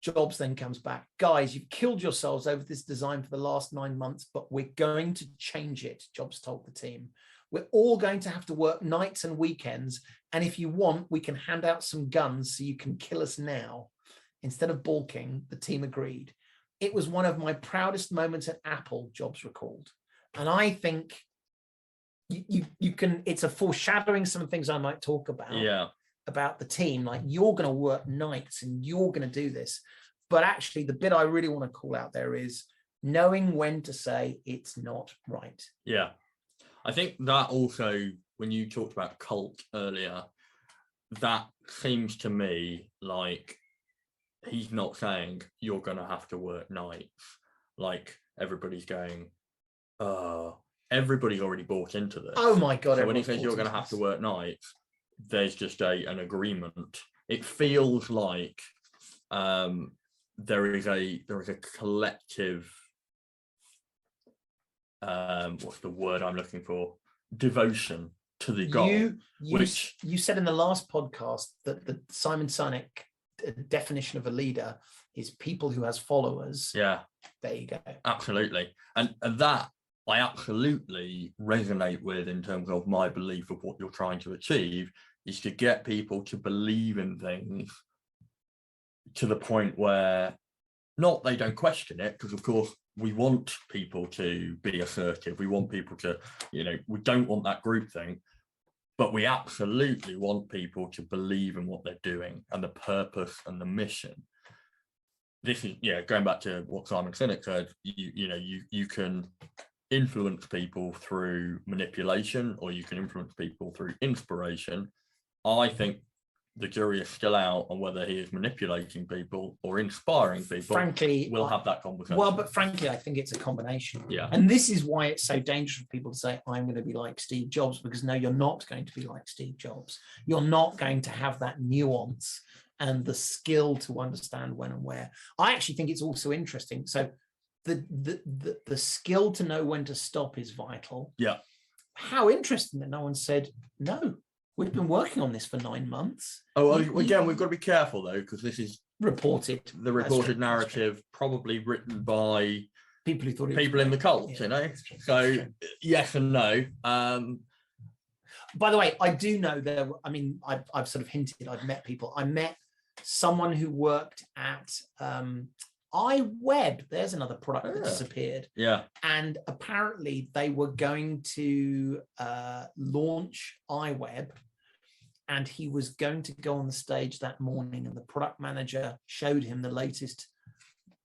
Jobs then comes back. Guys, you've killed yourselves over this design for the last 9 months, but we're going to change it, Jobs told the team. We're all going to have to work nights and weekends, and if you want, we can hand out some guns so you can kill us now. Instead of balking, the team agreed. It was one of my proudest moments at Apple, Jobs recalled. And I think you can, it's a foreshadowing some things I might talk about the team, like you're going to work nights and you're going to do this. But actually the bit I really want to call out there is knowing when to say it's not right. Yeah. I think that also, when you talked about cult earlier, that seems to me like he's not saying you're going to have to work nights. Like everybody's going, everybody's already bought into this. Oh my God. So when he says you're going to have to work nights, there's just an agreement. It feels like there is a collective, what's the word I'm looking for? Devotion to the goal. You said in the last podcast that the Simon Sinek definition of a leader is people who has followers. Yeah. There you go. Absolutely. And that I absolutely resonate with in terms of my belief of what you're trying to achieve is to get people to believe in things to the point where not they don't question it, because of course we want people to be assertive. We want people to, we don't want that group thing, but we absolutely want people to believe in what they're doing and the purpose and the mission. This is, going back to what Simon Sinek said, you can influence people through manipulation or you can influence people through inspiration. I think the jury is still out on whether he is manipulating people or inspiring people. Frankly, we'll have that conversation. Well, but frankly, I think it's a combination. Yeah. And this is why it's so dangerous for people to say, I'm going to be like Steve Jobs, because no, you're not going to be like Steve Jobs. You're not going to have that nuance and the skill to understand when and where. I actually think it's also interesting. So the skill to know when to stop is vital. Yeah. How interesting that no one said, no, we've been working on this for 9 months. Oh, again, we've got to be careful though, because this is the reported narrative, probably written by people who thought people in the cult, So yes and no. By the way, I do know there. I mean, I've sort of hinted. I've met people. I met someone who worked at iWeb. There's another product that disappeared. Yeah. And apparently they were going to launch iWeb, and he was going to go on the stage that morning, and the product manager showed him the latest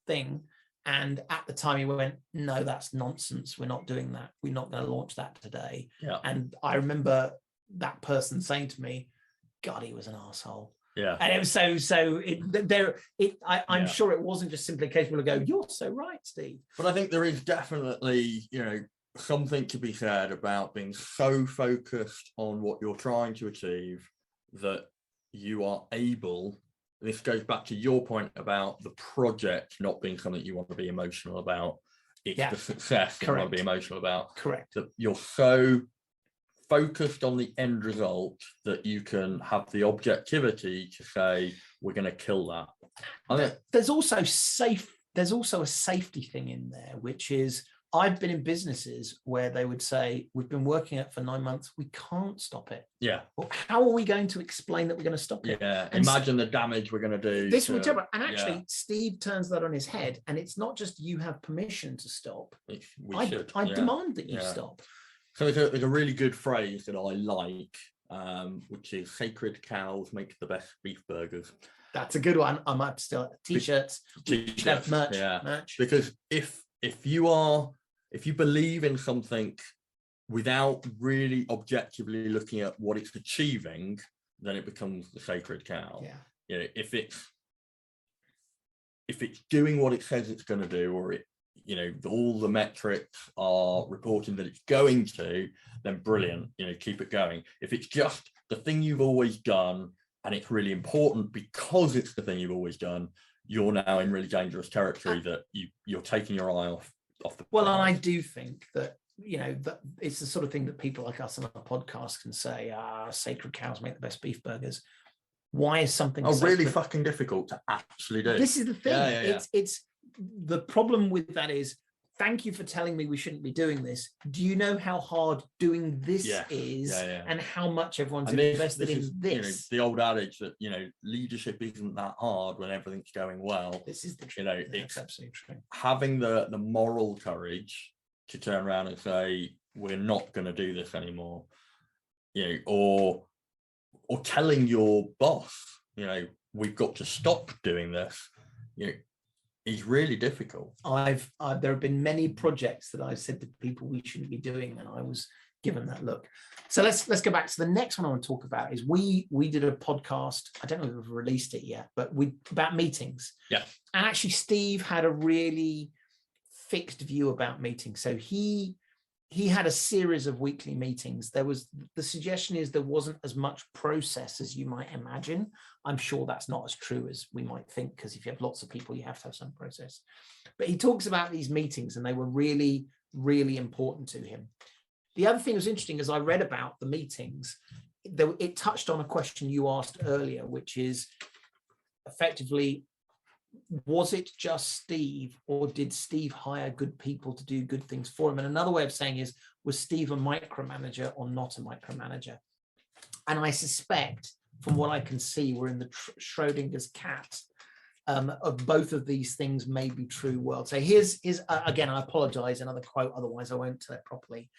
thing. And at the time he went, no, that's nonsense. We're not doing that. We're not going to launch that today. Yeah. And I remember that person saying to me, God, he was an asshole. Yeah. And it was I'm sure it wasn't just simply a case where we go, you're so right, Steve. But I think there is definitely, something to be said about being so focused on what you're trying to achieve that you are able. This goes back to your point about the project not being something you want to be emotional about. It's the success you want to be emotional about. Correct. That you're so focused on the end result that you can have the objectivity to say, we're going to kill that. There's also a safety thing in there, which is I've been in businesses where they would say, we've been working it for 9 months, we can't stop it. Yeah. Well, how are we going to explain that we're going to stop it? Yeah. Imagine the damage we're going to do. This would terrible. And actually, Steve turns that on his head. And it's not just you have permission to stop. I demand that you stop. So there's a really good phrase that I like, which is sacred cows make the best beef burgers. That's a good one. I might still t-shirts, merch. Because if you believe in something without really objectively looking at what it's achieving, then it becomes the sacred cow. Yeah. If it's doing what it says it's going to do, or all the metrics are reporting that it's going to, then brilliant, keep it going. If it's just the thing you've always done and it's really important because it's the thing you've always done, you're now in really dangerous territory that you're taking your eye off the well, and I do think that that it's the sort of thing that people like us on our podcast can say, sacred cows make the best beef burgers. Why is something really fucking difficult to actually do? This is the thing. It's the problem with that is, thank you for telling me we shouldn't be doing this. Do you know how hard doing this is and how much everyone's invested in this? The old adage that, leadership isn't that hard when everything's going well. This is the truth. It's absolutely true. Having the moral courage to turn around and say, we're not going to do this anymore, or telling your boss, we've got to stop doing this, is really difficult. There have been many projects that I've said to people we shouldn't be doing, and I was given that look. So let's go back to the next one I want to talk about. Is we did a podcast, I don't know if we've released it yet, but about meetings. Yeah. And actually Steve had a really fixed view about meetings. So he had a series of weekly meetings. The suggestion is there wasn't as much process as you might imagine. I'm sure that's not as true as we might think, because if you have lots of people, you have to have some process. But he talks about these meetings and they were really, really important to him. The other thing that was interesting as I read about the meetings, it touched on a question you asked earlier, which is effectively, was it just Steve, or did Steve hire good people to do good things for him? And another way of saying is, was Steve a micromanager or not a micromanager? And I suspect, from what I can see, we're in the Schrodinger's cat of both of these things may be true world. So here's again, I apologize, another quote, otherwise I won't tell it properly.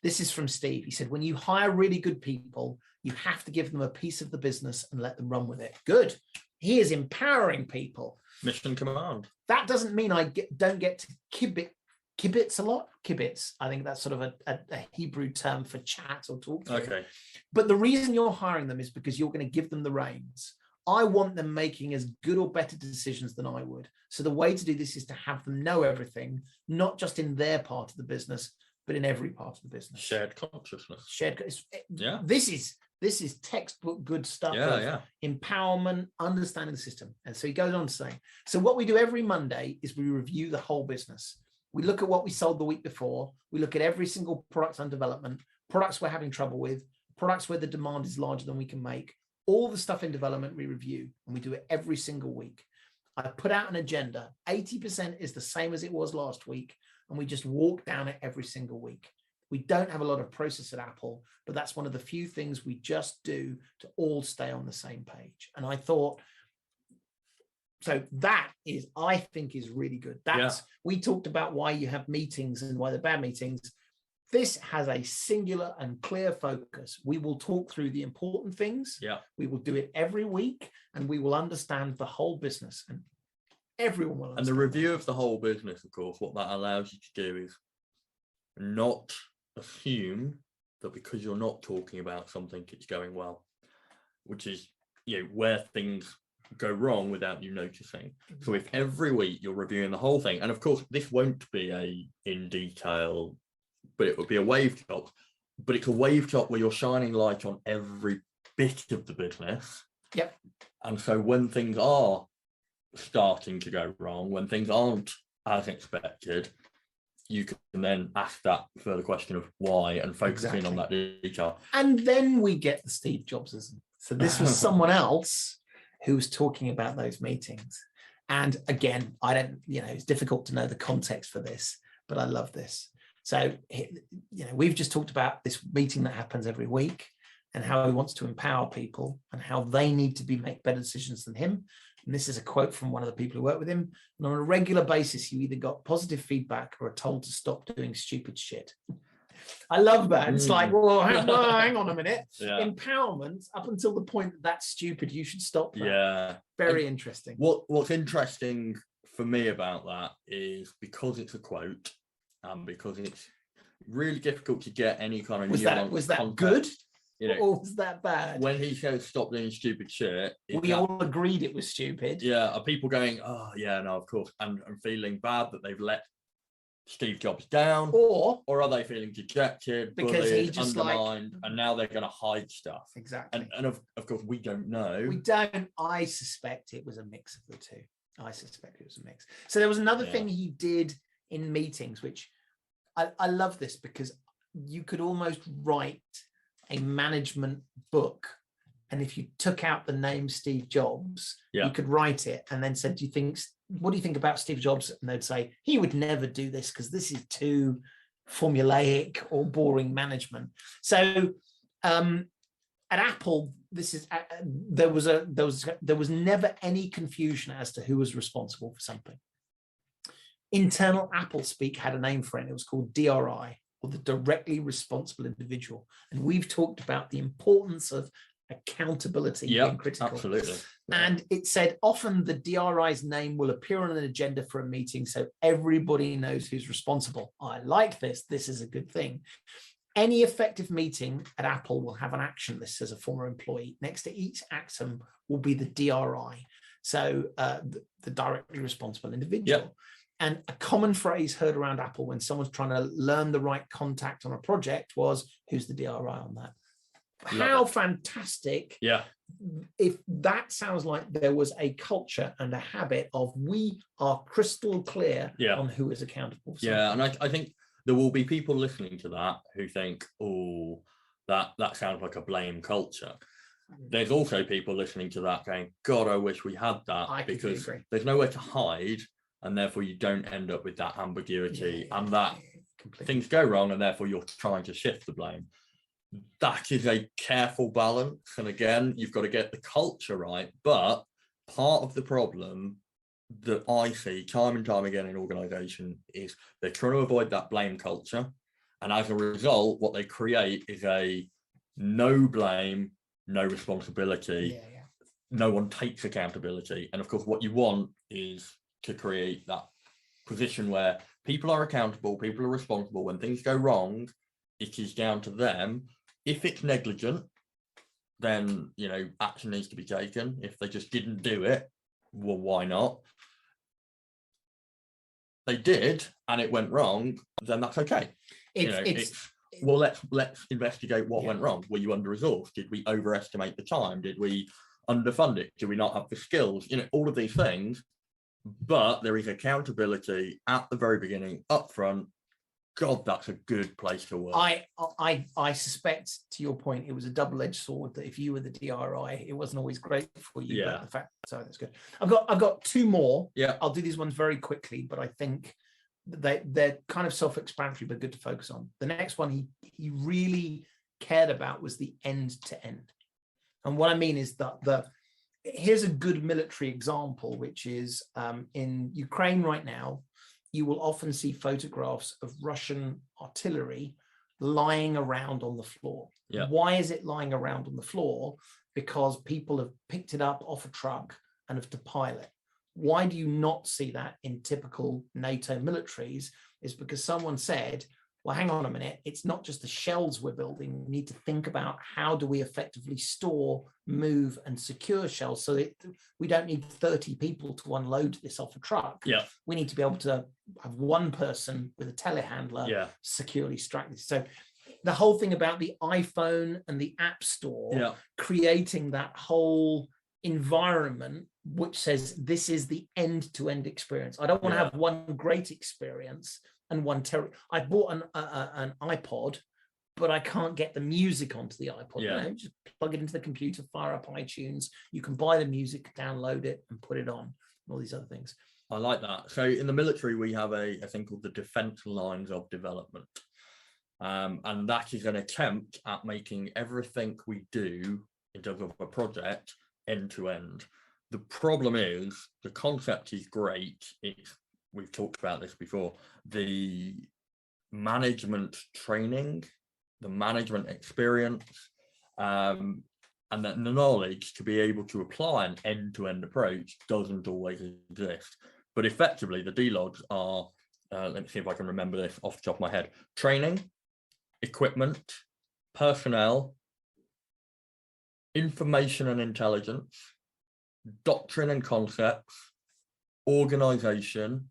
This is from Steve. He said, when you hire really good people, you have to give them a piece of the business and let them run with it. Good. He is empowering people. Mission command. That doesn't mean I don't get to kibitz a lot. Kibitz, I think that's sort of a Hebrew term for chat or talk to. Okay. But the reason you're hiring them is because you're going to give them the reins. I want them making as good or better decisions than I would. So the way to do this is to have them know everything, not just in their part of the business, but in every part of the business. Shared consciousness. Yeah. This is textbook good stuff. Empowerment, understanding the system. And so he goes on to say, so what we do every Monday is we review the whole business. We look at what we sold the week before. We look at every single product under development, products we're having trouble with, products where the demand is larger than we can make. All the stuff in development we review, and we do it every single week. I put out an agenda. 80% is the same as it was last week, and we just walk down it every single week. We don't have a lot of process at Apple, but that's one of the few things we just do to all stay on the same page. And I thought, so that is, I think, is really good. We talked about why you have meetings and why they're bad meetings. This has a singular and clear focus. We will talk through the important things. Yeah. We will do it every week, and we will understand the whole business, and everyone will understand. And the review of the whole business, of course, what that allows you to do is not assume that because you're not talking about something, it's going well, which is where things go wrong without you noticing. Exactly. So if every week you're reviewing the whole thing, and of course this won't be in detail, but it would be a wave chop, but it's a wave chop where you're shining light on every bit of the business. Yep. And so when things are starting to go wrong, when things aren't as expected, you can then ask that further question of why and focus in on that detail. And then we get the Steve Jobsism. So this was someone else who was talking about those meetings. And again, it's difficult to know the context for this, but I love this. So, we've just talked about this meeting that happens every week and how he wants to empower people and how they need to make better decisions than him. And this is a quote from one of the people who work with him. And on a regular basis, you either got positive feedback or are told to stop doing stupid shit. I love that. It's like, well, hang on a minute. Yeah. Empowerment, up until the point that's stupid, you should stop that. Yeah. Very interesting. What's interesting for me about that is because it's a quote, because it's really difficult to get any kind of was that context. Good? Or was that bad? When he says stop doing stupid shit, we all agreed it was stupid. Yeah, are people going, oh yeah, no, of course, and feeling bad that they've let Steve Jobs down, or are they feeling dejected, because bullied, he just undermined, and now they're going to hide stuff? Exactly. And of course, we don't know. We don't. I suspect it was a mix of the two. I suspect it was a mix. So there was another thing he did in meetings, which I love this, because you could almost write a management book, and if you took out the name Steve Jobs, you could write it and then said, what do you think about Steve Jobs? And they'd say, he would never do this because this is too formulaic or boring management. So at Apple, there was never any confusion as to who was responsible for something. Internal Apple speak had a name for it. It was called DRI, or the directly responsible individual. And we've talked about the importance of accountability being critical. Absolutely. And it said often the DRI's name will appear on an agenda for a meeting, so everybody knows who's responsible. I like this. This is a good thing. Any effective meeting at Apple will have an action list as a former employee. Next to each action will be the DRI, so the directly responsible individual. And a common phrase heard around Apple when someone's trying to learn the right contact on a project was, who's the DRI on that? How fantastic. If that sounds like there was a culture and a habit of, we are crystal clear on who is accountable for something. And I think there will be people listening to that who think, oh, that sounds like a blame culture. There's also people listening to that going, God, I wish we had that, because there's nowhere to hide, and therefore you don't end up with that ambiguity and that things go wrong, and therefore you're trying to shift the blame. That is a careful balance. And again, you've got to get the culture right. But part of the problem that I see time and time again in organization is they're trying to avoid that blame culture. And as a result, what they create is a no blame, no responsibility. No one takes accountability. And of course, what you want is to create that position where people are accountable, people are responsible. When things go wrong, it is down to them. If it's negligent, then, action needs to be taken. If they just didn't do it, well, why not? They did, and it went wrong, then that's okay. Well, let's investigate what went wrong. Were you under-resourced? Did we overestimate the time? Did we underfund it? Did we not have the skills? All of these things. But there is accountability at the very beginning, up front. God, that's a good place to work. I suspect, to your point, it was a double-edged sword, that if you were the DRI, it wasn't always great for you. But the fact, so that's good. I've got two more. I'll do these ones very quickly, but I think they're kind of self-explanatory, but good to focus on. The next one he really cared about was the end-to-end. And what I mean is that here's a good military example, which is in Ukraine right now. You will often see photographs of Russian artillery lying around on the floor. Why is it lying around on the floor? Because people have picked it up off a truck and have to pile it. Why do you not see that in typical NATO militaries? Is because someone said, well, hang on a minute, it's not just the shells we're building. We need to think about how do we effectively store, move, and secure shells so that we don't need 30 people to unload this off a truck. We need to be able to have one person with a telehandler securely strapped. So the whole thing about the iPhone and the App Store, creating that whole environment which says this is the end-to-end experience. I don't want to have one great experience and one terrible. I bought an iPod, but I can't get the music onto the iPod. Just plug it into the computer, fire up iTunes. You can buy the music, download it, and put it on. And all these other things. I like that. So in the military, we have a thing called the defense lines of development. And that is an attempt at making everything we do in terms of a project end to end. The problem is the concept is great. We've talked about this before. The management training, the management experience, and the knowledge to be able to apply an end-to-end approach doesn't always exist. But effectively, the D-logs are, let me see if I can remember this off the top of my head, training, equipment, personnel, information and intelligence, doctrine and concepts, organization,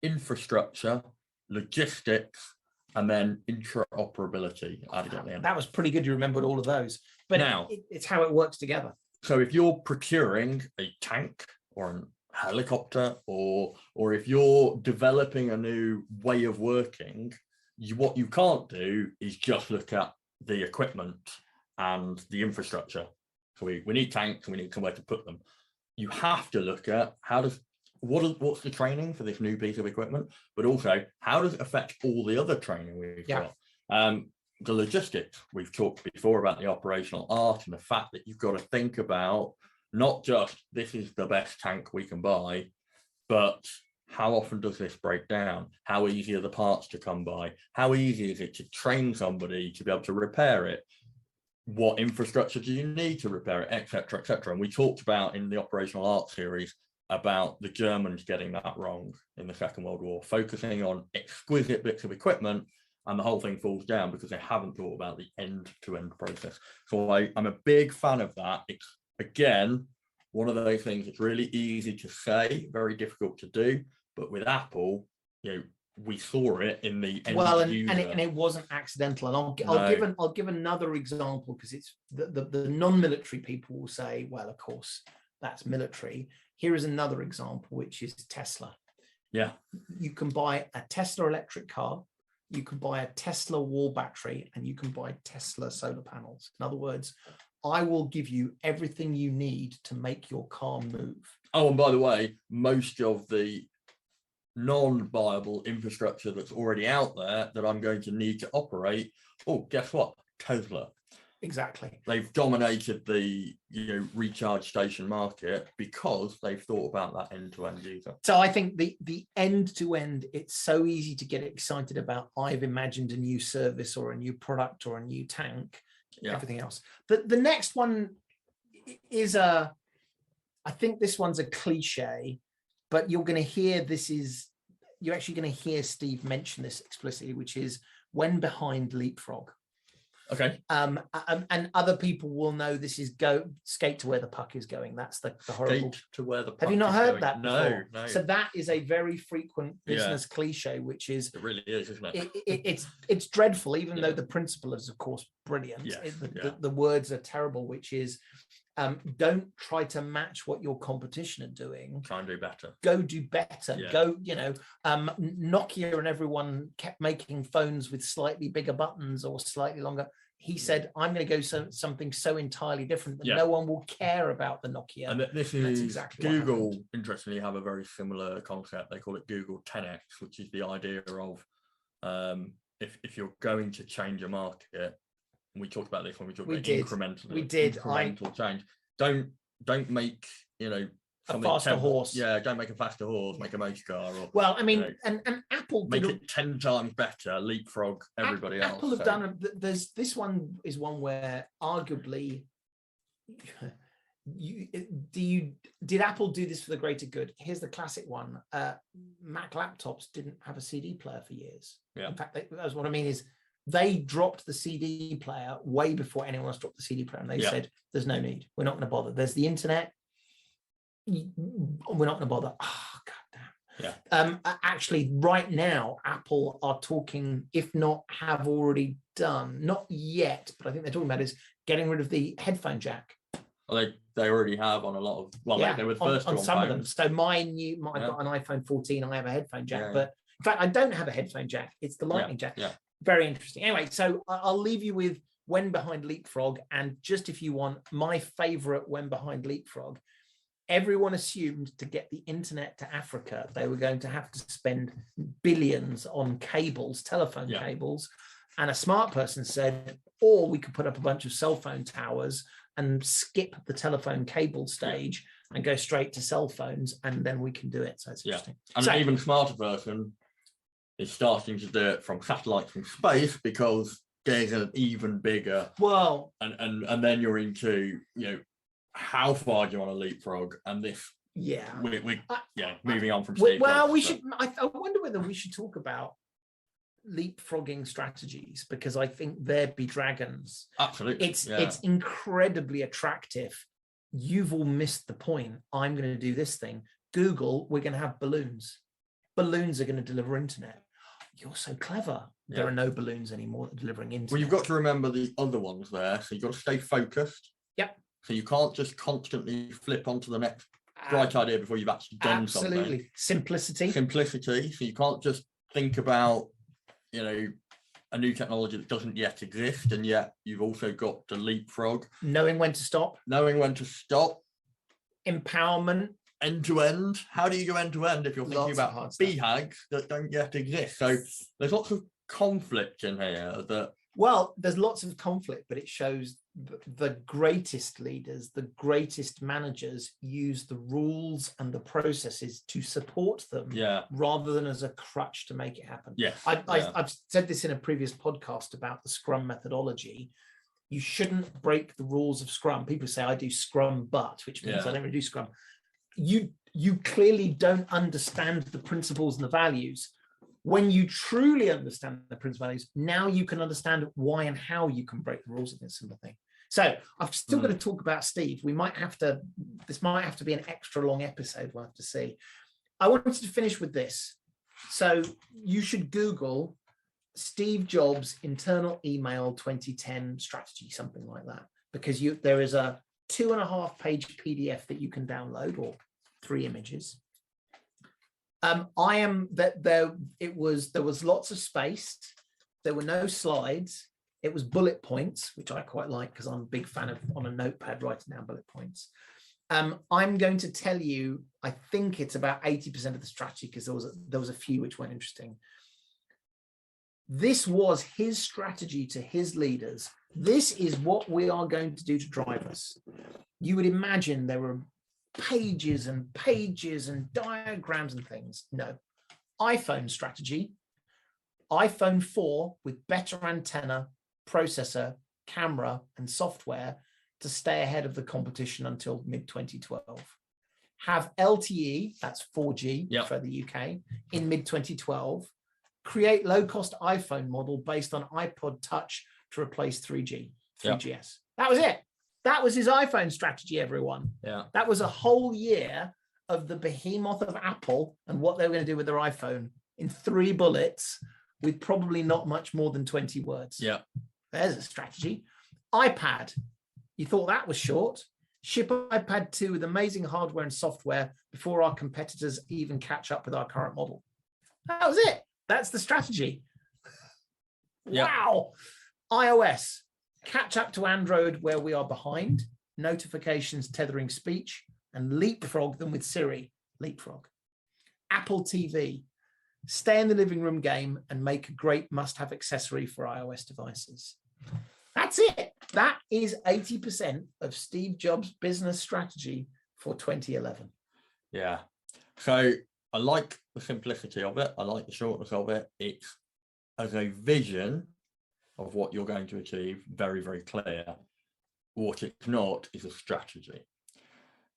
infrastructure, logistics, and then interoperability added at the end. That was pretty good. You remembered all of those. But now, it's how it works together. So if you're procuring a tank or a helicopter, or if you're developing a new way of working, what you can't do is just look at the equipment and the infrastructure. So we need tanks and we need somewhere to put them. You have to look at what's the training for this new piece of equipment, but also how does it affect all the other training we've got? The logistics, we've talked before about the operational art and the fact that you've got to think about not just this is the best tank we can buy, but how often does this break down? How easy are the parts to come by? How easy is it to train somebody to be able to repair it? What infrastructure do you need to repair it, etc., etc. And we talked about in the operational art series about the Germans getting that wrong in the Second World War, focusing on exquisite bits of equipment, and the whole thing falls down because they haven't thought about the end-to-end process. So I'm a big fan of that. It's, again, one of those things that's really easy to say, very difficult to do. But with Apple, we saw it in the end user. And it wasn't accidental. And I'll give another example, because it's the non-military people will say, well, of course, that's military. Here is another example, which is Tesla. Yeah. You can buy a Tesla electric car, you can buy a Tesla wall battery, and you can buy Tesla solar panels. In other words, I will give you everything you need to make your car move. Oh, and by the way, most of the non-viable infrastructure that's already out there that I'm going to need to operate, guess what? Tesla. Exactly. They've dominated the recharge station market because they've thought about that end-to-end user. So I think the end-to-end, it's so easy to get excited about. I've imagined a new service or a new product or a new tank, everything else. But the next one is I think this one's a cliche, but you're going to hear you're actually going to hear Steve mention this explicitly, which is when behind leapfrog. Okay. And other people will know this is skate to where the puck is going. That's the horrible. Skate to where the puck Have you not heard that before? No. So that is a very frequent business cliche, which is it really is, isn't it? It's dreadful, even though the principle is, of course, brilliant. The words are terrible, which is don't try to match what your competition are doing. Try and do better. Go do better. Go, Nokia and everyone kept making phones with slightly bigger buttons or slightly longer. He said, I'm going to go something so entirely different that no one will care about the Nokia. And this is exactly Google, interestingly, have a very similar concept. They call it Google 10X, which is the idea of if you're going to change a market, we talked about this when we talked about incremental change. Don't make a faster horse. Yeah, don't make a faster horse. Make a motor car. Well, I mean, and Apple make it 10 times better. Leapfrog everybody else. Apple have done. This one is one where arguably, did Apple do this for the greater good? Here's the classic one. Mac laptops didn't have a CD player for years. Yeah. In fact, that's what I mean is, they dropped the CD player way before anyone else dropped the CD player. And they said, there's no need. We're not going to bother. There's the internet. We're not going to bother. Oh, God damn. Yeah. Actually, right now, Apple are talking, if not have already done, not yet, but I think they're talking about is getting rid of the headphone jack. Well, they already have on a lot of, they were the first on some of them. So I've got an iPhone 14, I have a headphone jack, but in fact, I don't have a headphone jack. It's the lightning jack. Yeah. Very interesting. Anyway, so I'll leave you with when behind leapfrog. And just if you want my favorite when behind leapfrog, everyone assumed to get the internet to Africa, they were going to have to spend billions on cables, telephone cables. And a smart person said, or we could put up a bunch of cell phone towers and skip the telephone cable stage and go straight to cell phones, and then we can do it. So it's interesting. And an even smarter person is starting to do it from satellites from space, because there's an even bigger and then you're into how far do you want to leapfrog, and this moving on from Steve Jobs, I wonder whether we should talk about leapfrogging strategies, because I think there be dragons. Absolutely. It's incredibly attractive. You've all missed the point. I'm going to do this thing. Google, we're going to have balloons. Balloons are going to deliver internet. you're so clever. There are no balloons anymore that are delivering internet. Well, you've got to remember the other ones there. So you've got to stay focused. Yep. So you can't just constantly flip onto the next bright idea before you've actually done something. Absolutely. Simplicity. So you can't just think about, a new technology that doesn't yet exist, and yet you've also got to leapfrog. Knowing when to stop. Empowerment. End to end. How do you go end to end if you're thinking about BHAGs that don't yet exist? So there's lots of conflict in here that. Well, there's lots of conflict, but it shows the greatest leaders, the greatest managers use the rules and the processes to support them rather than as a crutch to make it happen. I've said this in a previous podcast about the Scrum methodology. You shouldn't break the rules of Scrum. People say, I do Scrum, which means I don't really do Scrum. You clearly don't understand the principles and the values. When you truly understand the principles and values, now you can understand why and how you can break the rules of this sort of thing. So I've still got to talk about Steve. This might have to be an extra long episode. We'll have to see. I wanted to finish with this. So you should Google Steve Jobs internal email 2010 strategy, something like that, because there is a 2.5-page PDF that you can download, or 3 images. There was lots of space. There were no slides. It was bullet points, which I quite like because I'm a big fan of on a notepad writing down bullet points. I'm going to tell you, I think it's about 80% of the strategy, because there was a few which weren't interesting. This was his strategy to his leaders. This is what we are going to do to drive us. You would imagine there were pages and pages and diagrams and things. No. iPhone strategy. iPhone 4 with better antenna, processor, camera, and software to stay ahead of the competition until mid-2012. Have LTE, that's 4G for the UK, in mid-2012. Create low-cost iPhone model based on iPod Touch to replace 3G, 3GS. That was it. That was his iPhone strategy, everyone. That was a whole year of the behemoth of Apple and what they were going to do with their iPhone in 3 bullets with probably not much more than 20 words. There's a strategy. iPad. You thought that was short. Ship iPad 2 with amazing hardware and software before our competitors even catch up with our current model. That was it. That's the strategy. Wow. iOS. Catch up to Android where we are behind. Notifications tethering speech, and leapfrog them with Siri. Leapfrog. Apple TV. Stay in the living room game and make a great must-have accessory for iOS devices. That's it. That is 80% of Steve Jobs' business strategy for 2011. Yeah. So I like the simplicity of it. I like the shortness of it. It's as a vision of what you're going to achieve, very, very clear. What it's not is a strategy.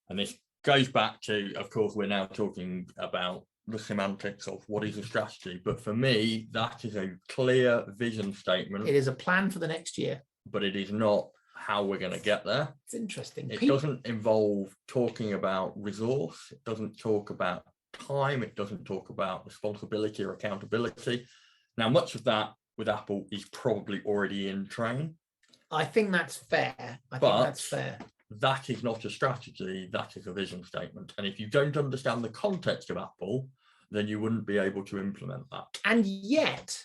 And this goes back to, of course, we're now talking about the semantics of what is a strategy. But for me, that is a clear vision statement. It is a plan for the next year. But it is not how we're going to get there. It's interesting. It doesn't involve talking about resource. It doesn't talk about time. It doesn't talk about responsibility or accountability. Now, much of that with Apple is probably already in train. I think that's fair. That is not a strategy. That is a vision statement. And if you don't understand the context of Apple, then you wouldn't be able to implement that. And yet,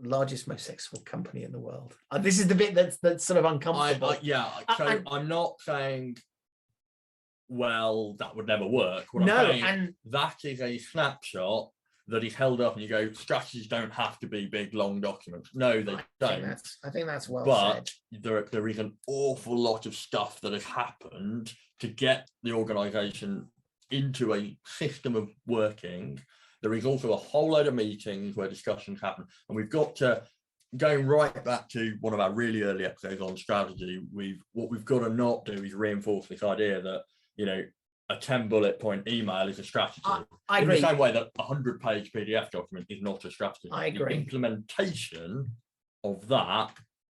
largest, most successful company in the world. This is the bit that's sort of uncomfortable. I'm not saying, well, that would never work. What I'm saying, and that is a snapshot that is held up, and you go, strategies don't have to be big, long documents. No, they don't. I think that's well said. But there is an awful lot of stuff that has happened to get the organization into a system of working. There is also a whole load of meetings where discussions happen. And we've got to, going right back to one of our really early episodes on strategy, what we've got to not do is reinforce this idea that, a 10 bullet point email is a strategy. I agree. In the same way that a 100-page PDF document is not a strategy. I agree. The implementation of that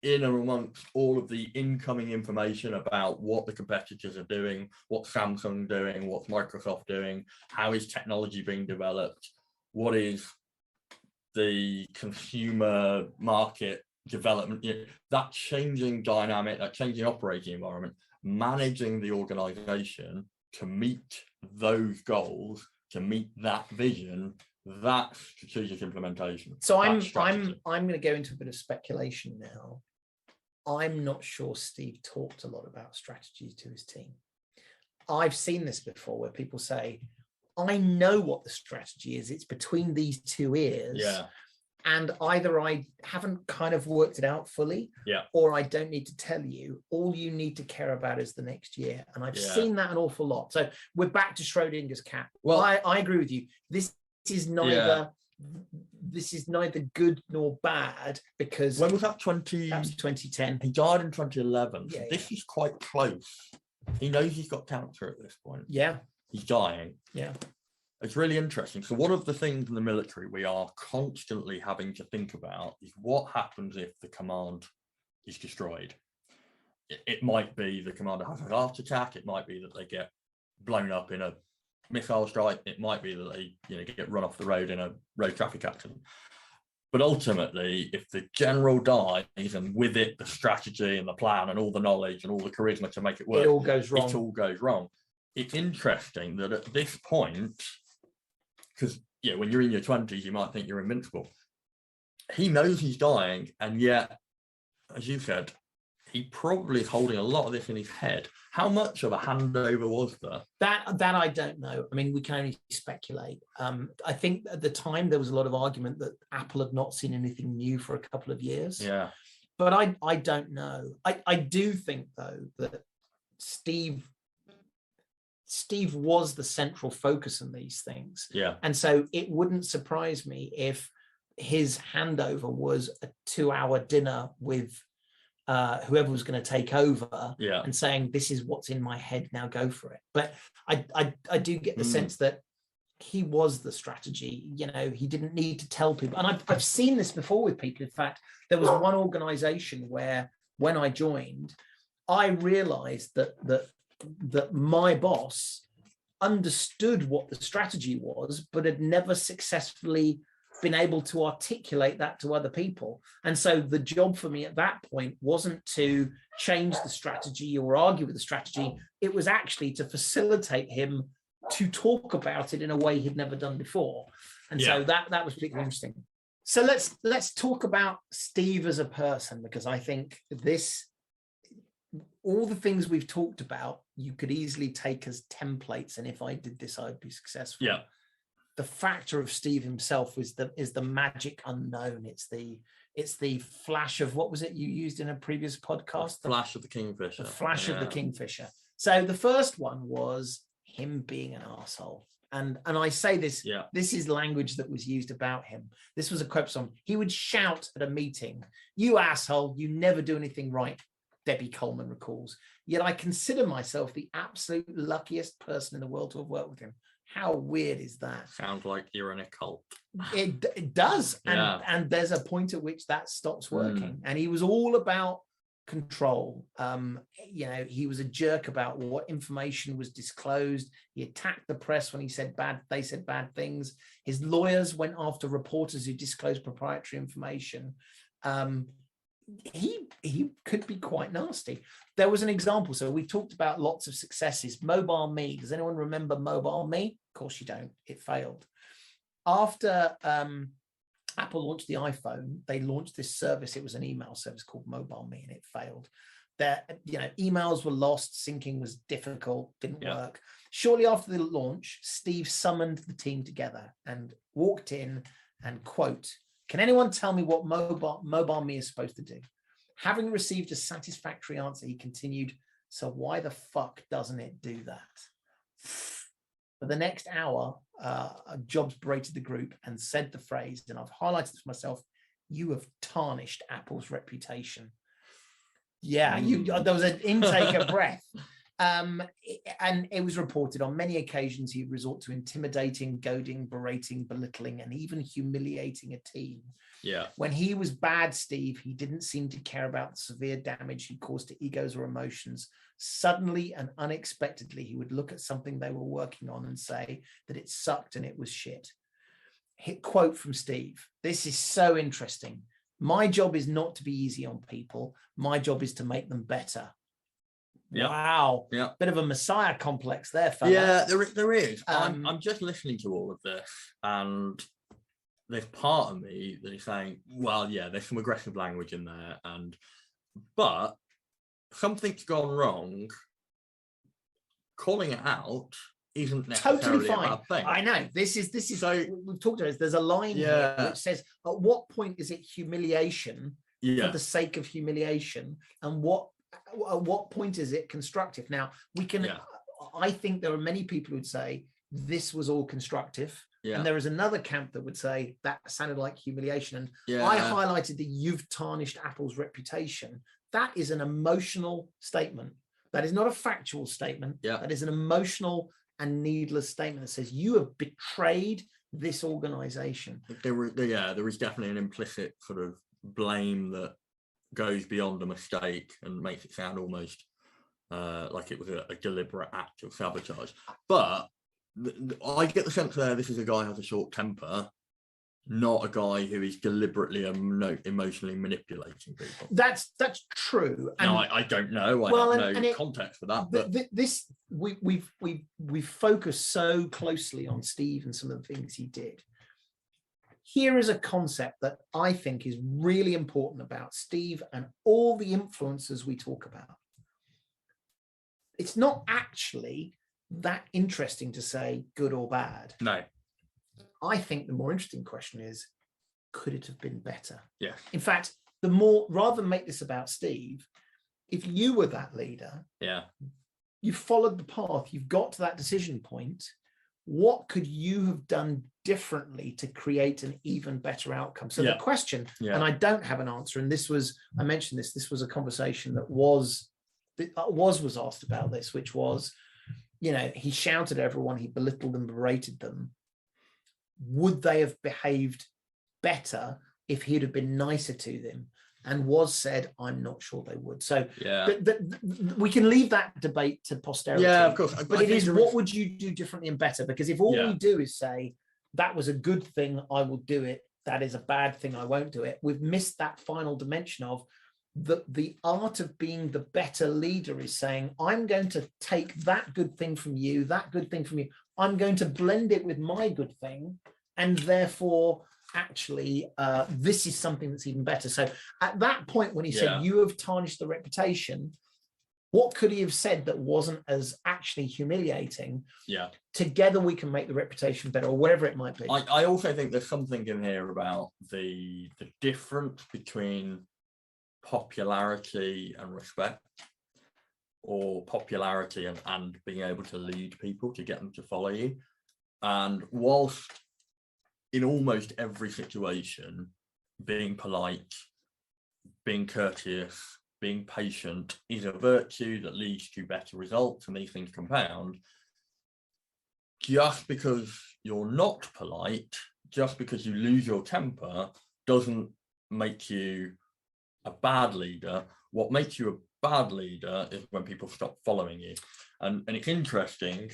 in and amongst all of the incoming information about what the competitors are doing, what Samsung doing, what's Microsoft doing, how is technology being developed, what is the consumer market development, that changing dynamic, that changing operating environment, managing the organization to meet those goals, to meet that vision, that's strategic implementation. So I'm going to go into a bit of speculation now. I'm not sure Steve talked a lot about strategy to his team. I've seen this before where people say, I know what the strategy is. It's between these two ears. Yeah. And either I haven't kind of worked it out fully, or I don't need to tell you. All you need to care about is the next year. And I've seen that an awful lot. So we're back to Schrodinger's cat. Well, I agree with you. This is neither good nor bad, because when was that? That was 2010. He died in 2011. So Yeah, this is quite close. He knows he's got cancer at this point. Yeah. He's dying. Yeah. It's really interesting. So one of the things in the military we are constantly having to think about is what happens if the command is destroyed. It might be the commander has a heart attack. It might be that they get blown up in a missile strike. It might be that they get run off the road in a road traffic accident. But ultimately, if the general dies, and with it the strategy and the plan and all the knowledge and all the charisma to make it work, it all goes wrong. It all goes wrong. It's interesting that at this point, because when you're in your 20s, you might think you're invincible. He knows he's dying, and yet, as you said, he probably is holding a lot of this in his head. How much of a handover was there? That I don't know. I mean, we can only speculate. I think at the time there was a lot of argument that Apple had not seen anything new for a couple of years. Yeah. But I don't know. I do think, though, that Steve was the central focus in these things. Yeah. And so it wouldn't surprise me if his handover was a 2-hour dinner with whoever was going to take over, and saying, this is what's in my head, now go for it. But I do get the sense that he was the strategy. He didn't need to tell people. And I've seen this before with people. In fact, there was one organization where when I joined, I realized that my boss understood what the strategy was, but had never successfully been able to articulate that to other people. And so the job for me at that point wasn't to change the strategy or argue with the strategy. It was actually to facilitate him to talk about it in a way he'd never done before. And so that was particularly interesting. So let's talk about Steve as a person, because I think all the things we've talked about, you could easily take as templates. And if I did this, I'd be successful. Yeah. The factor of Steve himself is the magic unknown. It's the flash of, what was it you used in a previous podcast? The flash of the kingfisher. The flash of the kingfisher. So the first one was him being an arsehole. And I say this, this is language that was used about him. This was a quote song. He would shout at a meeting, "You asshole, you never do anything right," Debbie Coleman recalls. Yet I consider myself the absolute luckiest person in the world to have worked with him. How weird is that? Sounds like you're in a cult. It does. And there's a point at which that stops working. And he was all about control. He was a jerk about what information was disclosed. He attacked the press when they said bad things. His lawyers went after reporters who disclosed proprietary information. He could be quite nasty. There was an example. So we talked about lots of successes. Mobile Me. Does anyone remember Mobile Me? Of course you don't. It failed. After Apple launched the iPhone, they launched this service. It was an email service called Mobile Me, and it failed. Emails were lost. Syncing was difficult. Didn't work. Shortly after the launch, Steve summoned the team together and walked in and, quote, "Can anyone tell me what Mobile Me is supposed to do?" Having received a satisfactory answer, he continued, "So why the fuck doesn't it do that?" For the next hour, Jobs berated the group and said the phrase, and I've highlighted this myself, "You have tarnished Apple's reputation." There was an intake of breath. And it was reported on many occasions he'd resort to intimidating, goading, berating, belittling, and even humiliating a team. Yeah. When he was bad, Steve, he didn't seem to care about the severe damage he caused to egos or emotions. Suddenly and unexpectedly, he would look at something they were working on and say that it sucked and it was shit. quote from Steve. This is so interesting. My job is not to be easy on people. My job is to make them better. Yep. Wow. Yeah. Bit of a messiah complex there, fella. Yeah, there is. I'm just listening to all of this, and there's part of me that is saying, well, yeah, there's some aggressive language in there, but something's gone wrong. Calling it out isn't necessarily totally fine. a bad thing. I know. This is so we've talked about this. There's a line here which says, at what point is it humiliation for the sake of humiliation, and at what point is it constructive? Now we can I think there are many people who'd say this was all constructive. And there is another camp that would say that sounded like humiliation. And I highlighted that you've tarnished Apple's reputation. That is an emotional statement. That is not a factual statement. That is an emotional and needless statement that says you have betrayed this organization. There is definitely an implicit sort of blame that goes beyond a mistake and makes it sound almost like it was a deliberate act of sabotage. But I get the sense there this is a guy who has a short temper, not a guy who is deliberately emotionally manipulating people. That's true. And no, I don't know. I have no context for that. But we've focused so closely on Steve and some of the things he did. Here is a concept that I think is really important about Steve and all the influencers we talk about. It's not actually that interesting to say good or bad. No. I think the more interesting question is, could it have been better? Yeah. In fact, rather than make this about Steve, if you were that leader, you followed the path, you've got to that decision point, what could you have done differently to create an even better outcome? So the question, and I don't have an answer, and I mentioned this was a conversation that was asked about this, which was, he shouted at everyone, he belittled them, berated them. Would they have behaved better if he'd have been nicer to them? And was said, I'm not sure they would. So we can leave that debate to posterity. Yeah, of course. But it is, what would you do differently and better? Because if all we do is say, that was a good thing, I will do it, that is a bad thing, I won't do it, we've missed that final dimension of the art of being the better leader is saying, I'm going to take that good thing from you, that good thing from you, I'm going to blend it with my good thing, and therefore actually this is something that's even better. So at that point when he said you have tarnished the reputation, what could he have said that wasn't as actually humiliating? Together we can make the reputation better, or whatever it might be. I also think there's something in here about the difference between popularity and respect, or popularity and being able to lead people to get them to follow you. And whilst in almost every situation, being polite, being courteous, being patient is a virtue that leads to better results, and these things compound, just because you're not polite, just because you lose your temper, doesn't make you a bad leader. What makes you a bad leader is when people stop following you. And it's interesting,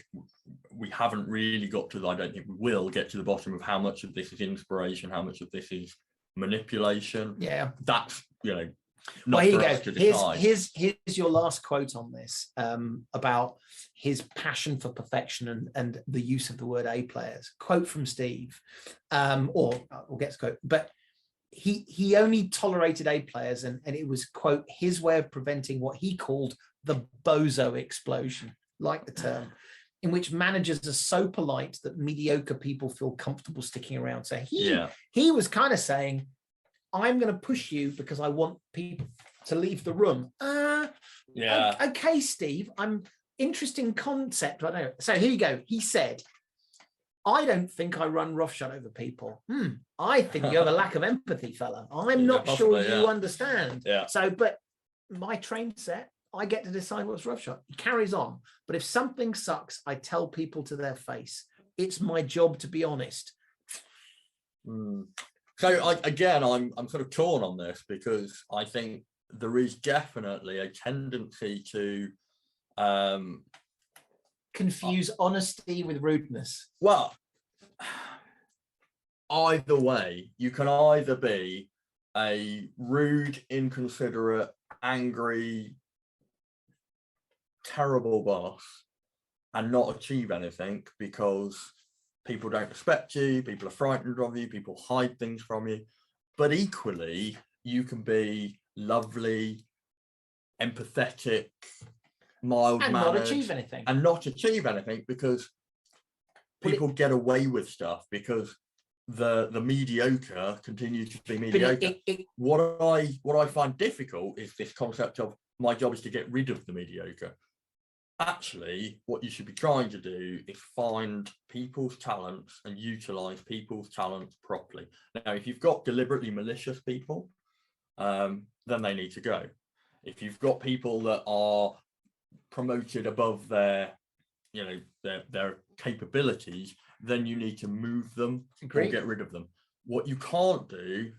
we haven't really got to, I don't think we will get to the bottom of how much of this is inspiration, how much of this is manipulation. That's, not well, here for you us go. to decide. Here's your last quote on this, about his passion for perfection and the use of the word A players. Quote from Steve, or we'll get to quote, but he only tolerated A players, and it was, quote, his way of preventing what he called the bozo explosion, like the term, in which managers are so polite that mediocre people feel comfortable sticking around. So he was kind of saying, I'm going to push you because I want people to leave the room. Okay, Steve, interesting concept. I know. So here you go. He said, I don't think I run roughshod over people. I think you have a lack of empathy, fella. I'm not sure you understand. So, but my train set, I get to decide what's roughshod. He carries on. But if something sucks, I tell people to their face. It's my job to be honest. So I'm sort of torn on this, because I think there is definitely a tendency to confuse honesty with rudeness. Well, either way. You can either be a rude, inconsiderate, angry, terrible boss and not achieve anything because people don't respect you, people are frightened of you, people hide things from you. But equally, you can be lovely, empathetic, mild-mannered, and not achieve anything. And not achieve anything because people get away with stuff because the mediocre continues to be mediocre. What I find difficult is this concept of my job is to get rid of the mediocre. Actually, what you should be trying to do is find people's talents and utilize people's talents properly. Now, if you've got deliberately malicious people, then they need to go. If you've got people that are promoted above their capabilities, then you need to move them or get rid of them. What you can't do,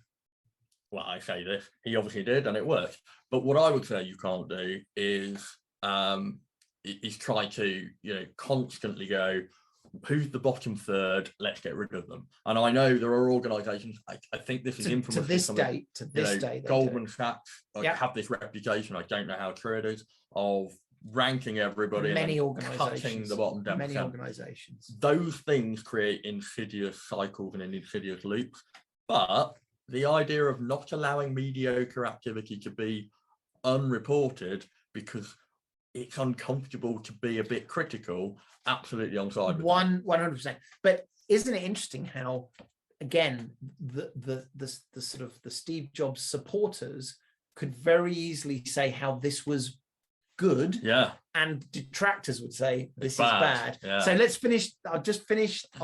well, I say this, he obviously did and it worked, but what I would say you can't do is try to constantly go, who's the bottom third, let's get rid of them. And I know there are organizations, I think this is infamous to this day Goldman Sachs have this reputation, I don't know how true it is, of ranking everybody many and organizations, cutting the bottom 10%. Many organizations. Those things create insidious cycles and insidious loops. But the idea of not allowing mediocre activity to be unreported because it's uncomfortable to be a bit critical, absolutely on side with 100%. But isn't it interesting how, again, the sort of the Steve Jobs supporters could very easily say how this was good, and detractors would say this is bad. So let's finish. I'll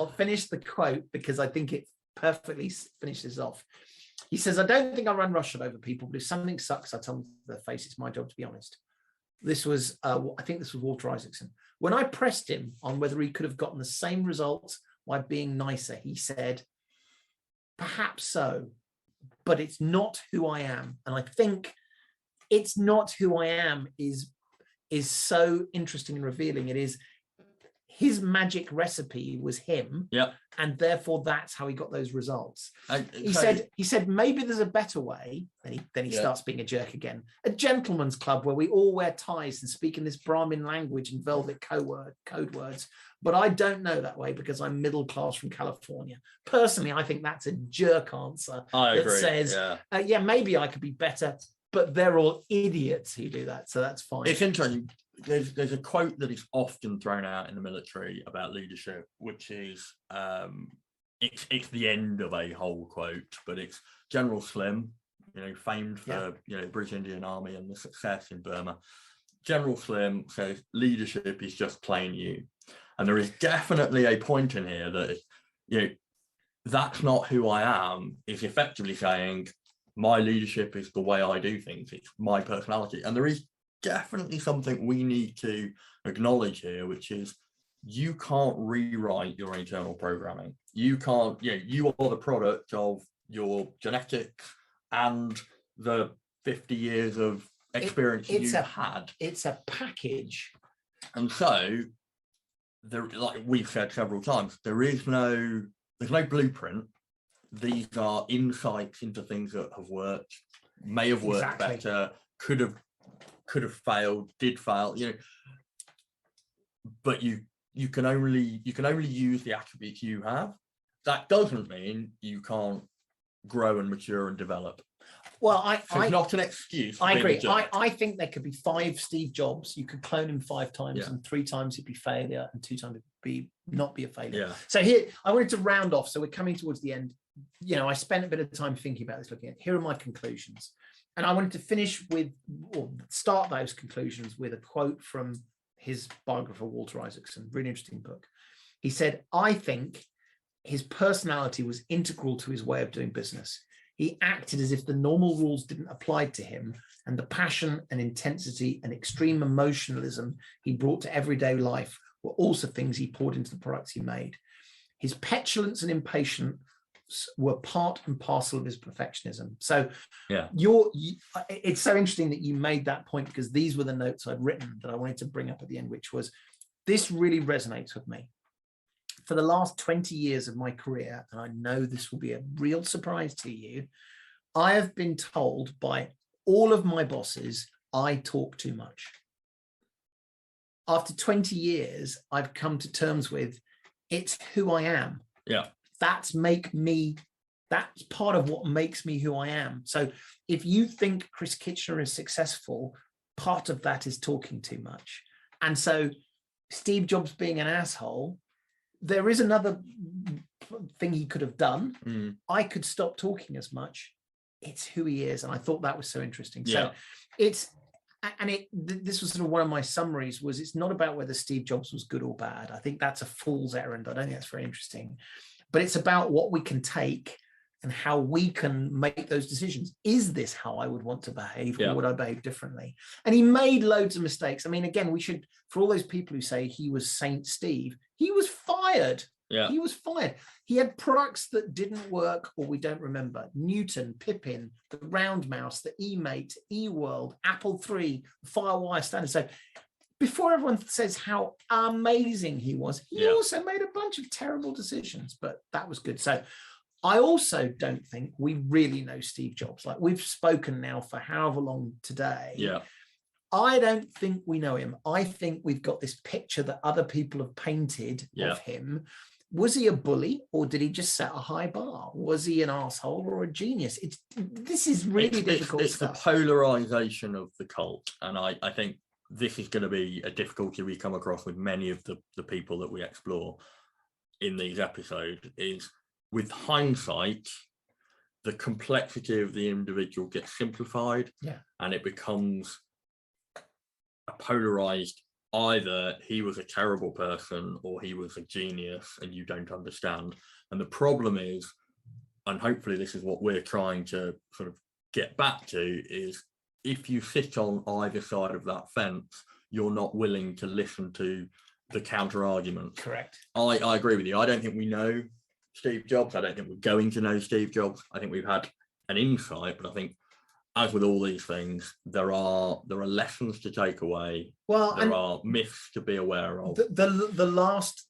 finish the quote because I think it perfectly finishes off. He says, I don't think I run roughshod over people, but if something sucks, I tell them to their face. It's my job to be honest. This was, I think this was Walter Isaacson. When I pressed him on whether he could have gotten the same results by being nicer, he said, perhaps so, but it's not who I am. And I think it's not who I am is so interesting and revealing. It is his magic recipe was him, and therefore that's how he got those results. He said maybe there's a better way. Then he starts being a jerk again. A gentleman's club where we all wear ties and speak in this Brahmin language and velvet code words. But I don't know that way because I'm middle class from California. Personally, I think that's a jerk answer. I agree. That says, maybe I could be better, but they're all idiots who do that, so that's fine. It's interesting. There's a quote that is often thrown out in the military about leadership, which is it's the end of a whole quote, but it's General Slim, famed for British Indian Army and the success in Burma. General Slim says leadership is just plain you, and there is definitely a point in here that that's not who I am is effectively saying my leadership is the way I do things. It's my personality. And there is definitely something we need to acknowledge here, which is you can't rewrite your internal programming. You can't, you are the product of your genetics and the 50 years of experience you've had. It's a package. And so, like we've said several times, there's no blueprint. These are insights into things that have worked, may have worked better, could have failed, did fail, but you can only use the attributes you have. That doesn't mean you can't grow and mature and develop. Well, it's not an excuse. I agree. I think there could be 5 Steve Jobs. You could clone him 5 times, and 3 times he'd be failure, and 2 times it'd not be a failure. Yeah. So here, I wanted to round off. So we're coming towards the end. I spent a bit of time thinking about this, looking at here are my conclusions. And I wanted to finish with, or start those conclusions with a quote from his biographer, Walter Isaacson, really interesting book. He said, I think his personality was integral to his way of doing business. He acted as if the normal rules didn't apply to him, and the passion and intensity and extreme emotionalism he brought to everyday life were also things he poured into the products he made. His petulance and impatience were part and parcel of his perfectionism. So it's so interesting that you made that point, because these were the notes I'd written that I wanted to bring up at the end, which was, this really resonates with me. for the last 20 years of my career, and I know this will be a real surprise to you, I have been told by all of my bosses, I talk too much. After 20 years, I've come to terms with it's who I am. Yeah. That's part of what makes me who I am. So if you think Chris Kitchener is successful, part of that is talking too much. And so Steve Jobs being an asshole, there is another thing he could have done. I could stop talking as much. It's who he is. And I thought that was so interesting. Yeah. So this was sort of one of my summaries, was it's not about whether Steve Jobs was good or bad. I think that's a fool's errand. I don't think that's very interesting, but it's about what we can take and how we can make those decisions. Is this how I would want to behave, or would I behave differently? And he made loads of mistakes. I mean, again, for all those people who say he was Saint Steve, he was fired. Yeah. He was fired. He had products that didn't work, or we don't remember. Newton, Pippin, the Round Mouse, the eMate, eWorld, Apple III, Firewire Standard. So before everyone says how amazing he was, he also made a bunch of terrible decisions, but that was good. So I also don't think we really know Steve Jobs. Like, we've spoken now for however long today. Yeah. I don't think we know him. I think we've got this picture that other people have painted of him. Was he a bully, or did he just set a high bar? Was he an asshole or a genius? This is really difficult stuff. It's the polarization of the cult. And I think this is going to be a difficulty we come across with many of the people that we explore in these episodes, is with hindsight, the complexity of the individual gets simplified, and it becomes a polarized, either he was a terrible person or he was a genius and you don't understand. And the problem is, and hopefully this is what we're trying to sort of get back to, is if you sit on either side of that fence, you're not willing to listen to the counter argument. Correct. I agree with you. I don't think we know Steve Jobs. I don't think we're going to know Steve Jobs. I think we've had an insight, but I think, as with all these things, there are lessons to take away. Well, there are myths to be aware of. The last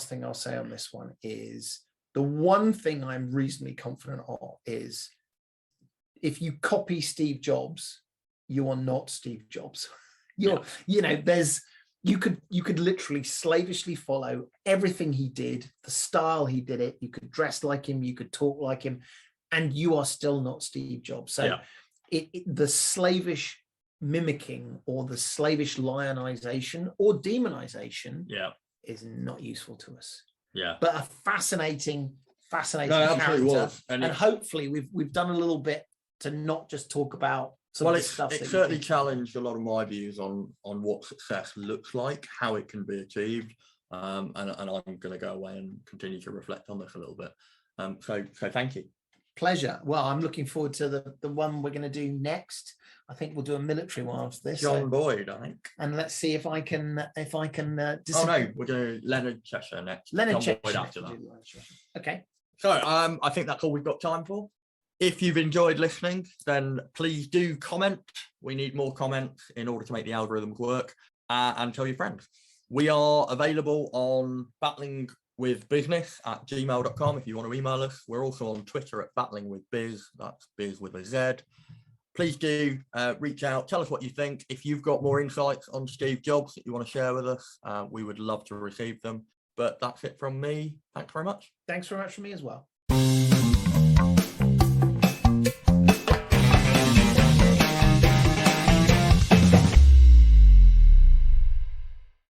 thing I'll say on this one is, the one thing I'm reasonably confident of is, if you copy Steve Jobs, you are not Steve Jobs. You could literally slavishly follow everything he did, the style he did it. You could dress like him, you could talk like him, and you are still not Steve Jobs. So the slavish mimicking, or the slavish lionization or demonization is not useful to us. But a fascinating character. And hopefully we've done a little bit to not just talk about it certainly challenged a lot of my views on what success looks like, how it can be achieved, and I'm going to go away and continue to reflect on this a little bit. So thank you. Pleasure. Well, I'm looking forward to the one we're going to do next. I think we'll do a military one after this. John Boyd, I think. And let's see if I can. Oh no, we're going to Leonard Cheshire next. Leonard Cheshire Boyd after that. Okay. So I think that's all we've got time for. If you've enjoyed listening, then please do comment. We need more comments in order to make the algorithms work, and tell your friends. We are available on battlingwithbusiness@gmail.com if you want to email us. We're also on Twitter @battlingwithbiz. That's biz with a Z. Please do reach out. Tell us what you think. If you've got more insights on Steve Jobs that you want to share with us, we would love to receive them. But that's it from me. Thanks very much. Thanks very much from me as well.